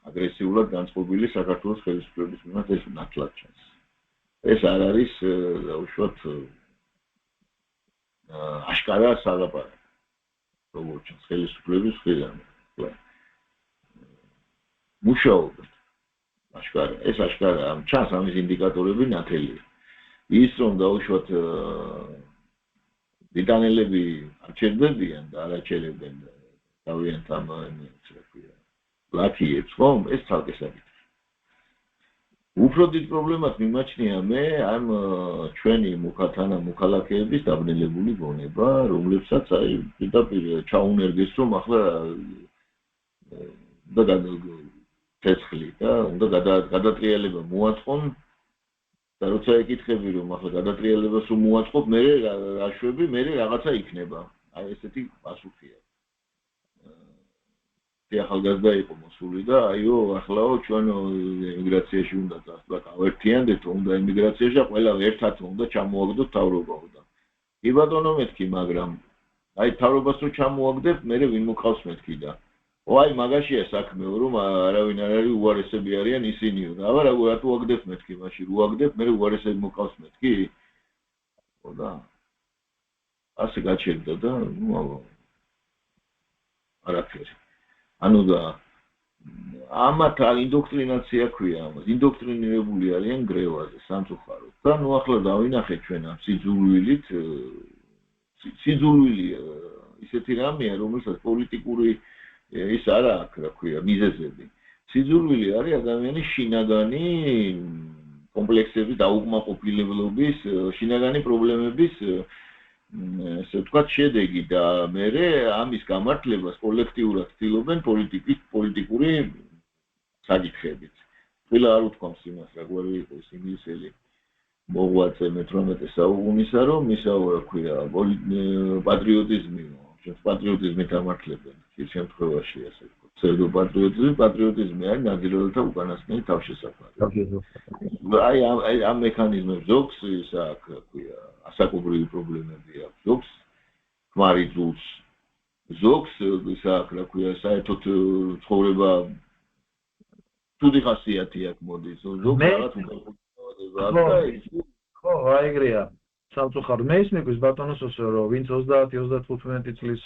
აგრესიულად განწყობილი საქართველოს ხელისუფლების მიმართ, ეს დათლად ჩანს. ეს არ არის დაუშვათ აშკარა სალაპარაკო. როგორც ჩანს ხელისუფლების მხრიდან. მუშაობენ. ეს აშკარა ჩანს ამის ინდიკატორები ნათელია. ის რომ დაუშვათ ბრიტანელები არჩევდებიან და არაჩერებდნენ თავიანთ ამ ლათიებს, ხომ? ეს ცალკე საკითხი. უფრო დიდ პრობლემას მიმაჩნია მე ამ ჩვენი მოქალაქეების დაბნელებული გონება, რომლებსაც აი პირდაპირ ჩაუნერგეს, რომ ახლა უნდა ცეცხლი და უნდა გადატრიალება მოაწყონ და როცა ეკითხები, რომ ახლა გადატრიალებას რომ მოაწყობ, მე რაშვები, მე რაღაცა იქნება. აი ესეთი პასუხია. ახალგაზრდა იყო მოსული და აიო ახლაო ჩვენ ემიგრაციაში უნდა წასვლა გავერთიანდეთო უნდა ემიგრაციაში ყველა ერთად უნდა ჩამოაგდოთ თავრობაო და კი ბატონო მეთქი მაგრამ აი თავრობას რო ჩამოაგდებ მე ვინ მოყავს მეთქი და აი მაგაშია საქმეო რომ არავინ არ არის უარესები არიან ისინიო და აბა რატო აგდებ მეთქი მაშინ რო აგდებ მე უარესები მოყავს მეთქი ხო და ასე გაჩერდა და არაფერი ანუ და ამათ ინდოქტრინაცია ქვია ამას ინდოქტრინირებული არიან გრევაზე სამწუხაროდ და ნუ ახლა დავინახეთ ჩვენ ამ სიძულვილით სიძულვილი ისეთი რამეა, რომელსაც პოლიტიკური ის არა აქვს, რა ქვია, მიზეზები. სიძულვილი არის ადამიანის შინაგანი კომპლექსების დაუკმაყოფილებლობის, შინაგანი პრობლემების ესე ვთქვათ შედეგი და მერე ამის გამართლებას კოლექტიურად ცდილობენ პოლიტიკური საკითხებით. ყველა არ უთქვამს იმას, რა გვარი იყოს ინგლისელი მოღვაწე მე-18 საუკუნისა, რომ ისა რა ქვია, პატრიოტიზმი, ჩვენს პატრიოტიზმით ამართლებენ. ის შემთხვევაში ასე ვთქვათ, პატრიოტიზმი არის ნადირობათა უკანასკნელი თავშესაფარი. აი ამ მექანიზმებს ზოგს ის აქვს, რა ქვია, ასაკობრივი პრობლემები აქვს, ზოგს ქმარი ძულს, ზოგს ის აქვს, რა ქვია, საერთოდ ცხოვრება თუდი ხასიათი აქვს მოდის, ზოგს რაღაც ხო, აიგრეა. სამწუხაროდ მე ის მეგვის ბატონოსო, რომ ვინც 30-35 წლის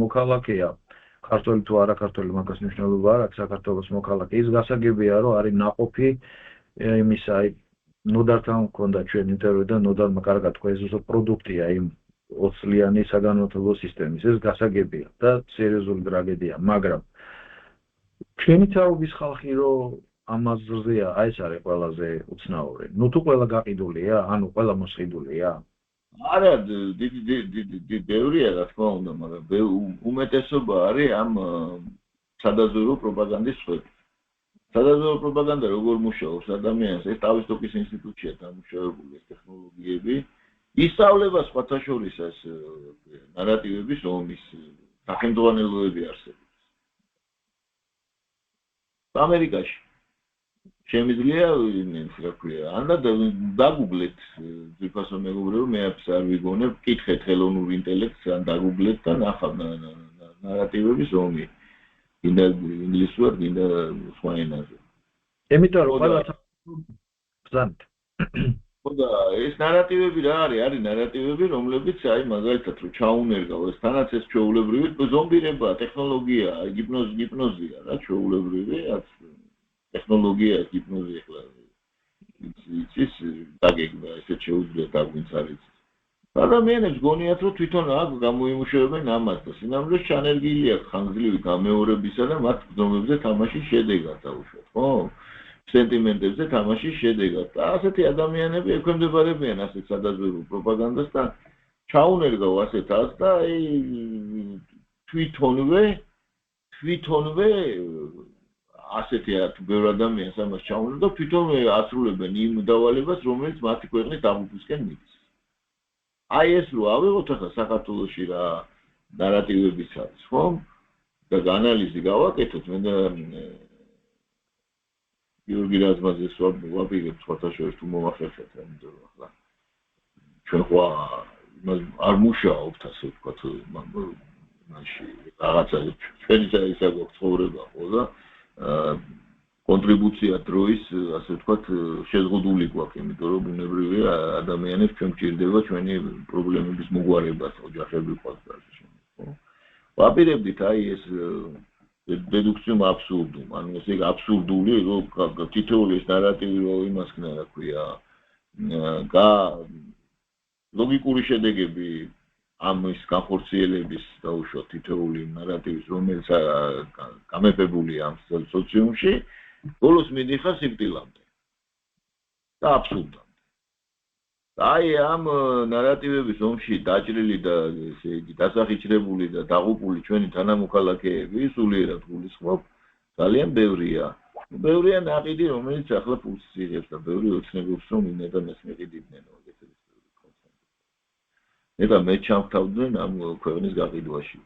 მოქალაქეა, ქართველი თუ არა ქართველი მაგას მნიშვნელობა არ აქვს, საქართველოს მოქალაქე, ის გასაგებია, რომ არის ნაყოფი იმისა, ნოდართან მქონდა ჩვენ ინტერვიუ და ნოდარმა კარგად თქვა, ეს უბრალოდ პროდუქტია იმ 20 წლიანი საგანმანათლებლო სისტემის, ეს გასაგებია და სერიოზული ტრაგედია, მაგრამ ჩვენი თაობის ხალხი რომ ამაზრზეა, აი ეს არის ყველაზე უცნაური. ნუ თუ ყველა გაყიდულია, ანუ ყველა მოსყიდულია. არა, დიდი ბევრია რა თქმა უნდა, მაგრამ უმეტესობა არის ამ სადაზვერვო პროპაგანდის სხვები. სადაზვერვო პროპაგანდა როგორ მუშაობს ადამიანს, ეს თავისუფლის ინსტიტუტშია დამუშავებული ეს ტექნოლოგიები, ისწავლება სხვათა შორის ეს ნარატივების ომის სახელმძღვანელოები არსებობს. ამერიკაში შემიძლია რა ქვია, ანდა დაგუგლეთ ძირფასო მეგობრებო, მე არ ვიგონებ, კითხეთ ხელოვნურ ინტელექტს, ან დაგუგლეთ და ნახავ ნარატივების ომი. გინდა ინგლისურად, გინდა სხვა ენაზე. იმიტომ რომ ყველა ბრძანთ. ხოდა ეს ნარატივები რა არის? არის ნარატივები, რომლებიც აი მაგალითად რომ ჩაუნერგავ ეს თანაც ეს ჩვეულებრივი ზომბირება, ტექნოლოგია, ჰიპნოზია რა ჩვეულებრივი, ტექნოლოგია, ჰიპნოზი ახლა ის დაგეგმა ესე შეუძლია დაგვინც არის. ადამიანებს გონიათ რომ თვითონ აქ გამოიმუშავებენ ამას და სინამდვილეს ჩანერგილი აქვს ხანგრძლივი გამეორებისა და მათ გზნობებზე თამაშის შედეგად დაუშვათ, ხო? სენტიმენტებზე თამაშის შედეგად. და ასეთი ადამიანები ექვემდებარებიან ასეთ სადაზვერვო პროპაგანდას და ჩაუნერგავ ასეთას და აი თვითონვე ასეთია თუ ბევრ ადამიანს ამას ჩაუნერგავ და თვითონვე ასრულებენ იმ დავალებას, რომელიც მათი ქვეყნის დაღუპვისკენ მიდის. აი ეს რო ავიღოთ ახლა საქართველოში რა ნარატივებიც არის, ხო? და ანალიზი გავაკეთოთ, მე და გიორგი რაზმაძეს ვაპირებ სხვათა შორის თუ მომახერხეთ, იმიტომ რომ ახლა ჩვენ ხო არ მუშაობთ ასე ვთქვათ, მაშინ რაღაცა ჩვენი ისა გვაქვს ცხოვრება ხო და კონტრიბუცია დროის ასე ვთქვათ შეზღუდული გვაქვს, იმიტომ რომ ბუნებრივია ადამიანებს ჩვენ გჭირდება ჩვენი პრობლემების მოგვარება, ოჯახები ყავს და ასე შემდეგ, ხო? ვაპირებდით აი ეს დედუქციუმ აბსურდუმ, ანუ ესე აბსურდული, რომ თითოეული ეს ნარატივი რო იმასქნა, რა ქვია, ლოგიკური შედეგები ამის განხორციელების დაუშვათ თითოეული ნარატივის, რომელიც გამეფებულია ამ სოციუმში, ბოლოს მიდიხარ სიკვდილამდე და აბსურდამდე. აი ამ ნარატივების ომში დაჭრილი და ესე იგი დასახიჩრებული და დაღუპული ჩვენი თანამოქალაქეები სულიერად გულისხმობ, ძალიან ბევრია. ბევრია ნაყიდი, რომელიც ახლა ფულს იღებს და ბევრი ოცნებობს, რომ ინდა მას მეყიდებდნენ ეგეთი კონცენტრაცია. და მე ჩამთავდნენ ამ ქვეყნის გაყიდვაში.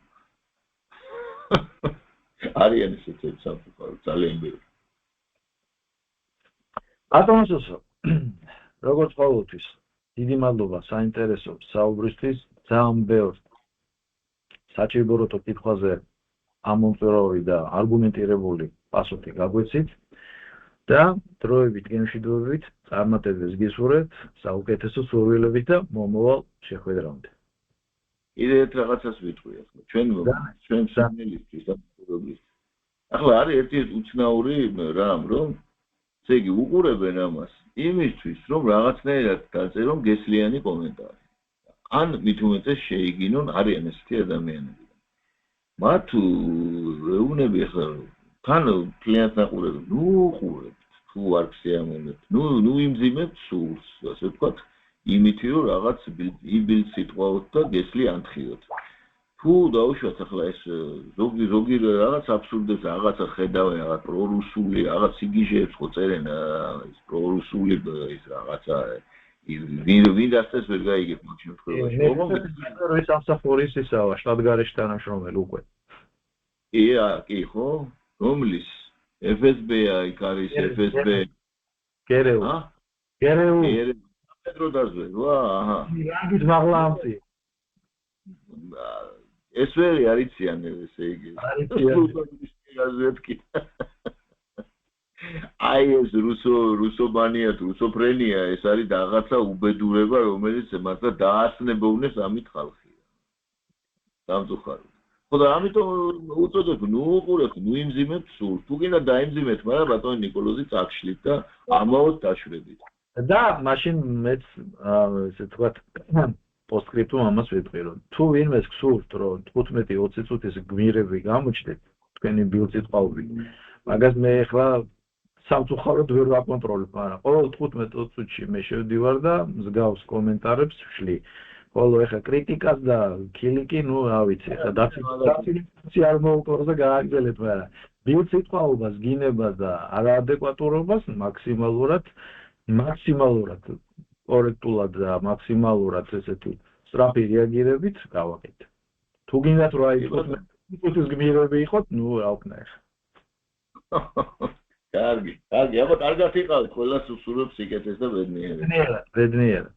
არიან ესეთი სამწუხარო, ძალიან ბევრი. ბატონოსო, როგორც ყოველთვის დიდი მადლობა საინტერესო საუბრისთვის, ძალიან ბევრ საჭიროებო კითხვაზე ამომწურავი და არგუმენტირებული პასუხი გაგვეცით და დროებით გემშვიდობით წარმატებებს გისურვებთ, საუკეთესო სურვილებით და მომავალ შეხვედრამდე. კიდევ ერთ რაღაცას ვიტყვი ახლა, ჩვენ სამნელისთვის და ახლა არის ერთი უცნაური რამ, რომ ესე იგი უყურებენ ამას იმისთვის, რომ რაღაცნაირად დაწერონ გესლიანი კომენტარი. ან მით უმეტეს შეიგინონ არიან ესეთი ადამიანები. მათ ეუბნები ახლა თან კლიენტს ნაყურებთ, უყურებთ, თუ არ გსიამოვნებთ, ნუ იმძიმებთ სულს, ასე ვთქვათ, იმითი რომ რაღაც იბილ სიტყვაოთ და გესლი ანთხიოთ. თუ დაუშვათ ახლა ეს ზოგი რაღაც აბსურდებს რაღაცა ხედავენ, რაღაც პრორუსული, რაღაც სიგიჟეებს ხო წერენ, ის პრორუსული ის რაღაცა ვინ დასწრეს ვერ გაიგებ მაგ შემთხვევაში. რომ ეს ამსახურის ისაა, შტატგარეშე თანამშრომელი უკვე. კი ხო? რომლის? FSB-ა იქ არის FSB. გერეუ. პედრო დაზვე, აჰა. რანგით მაღლამწი. ეს ვერი არიციან ესე იგი. არიციან. აი ეს რუსობანია თუ რუსოფრენია ეს არის რაღაცა უბედურება რომელიც მართლა დაასნებოვნეს ამით ხალხია. სამწუხაროდ. ხოდა ამიტომ უწოდებ ნუ უყურებთ, ნუ იმძიმებთ სულს. თუ გინდა დაიმძიმეთ, მაგრამ ბატონი ნიკოლოზი წაგშლით და ამაოდ დაშვებით. და მაშინ მეც ესე თქვათ პოსტსკრიპტუმ ამას ვიტყვი რომ თუ ვინმეს გსურთ რომ 15-20 წუთის გმირები გამოჩნდეთ თქვენი ბილწიტყვაობით მაგას მე ახლა სამწუხაროდ ვერ ვაკონტროლებ, მაგრამ ყოველ 15 წუთში მე შევდივარ და მსგავს კომენტარებს ვშლი. ხოლო ეხა კრიტიკას და ქილიკი, ნუ რა ვიცი, ეხა დაცინცი არ მოვუკლოს და გააგრძელეთ, მაგრამ ბილწიტყვაობას, გინებას და არაადეკვატურობას მაქსიმალურად კორექტულად და მაქსიმალურად ესეთი სწრაფი რეაგირებით გავაკეთეთ. თუ გინდათ რა იყოს, ის გმირები იყოთ, ნუ რა ვქნა ეხა. კარგი, აბა კარგად იყავით, ყველას უსურვებ სიკეთეს და ბედნიერად.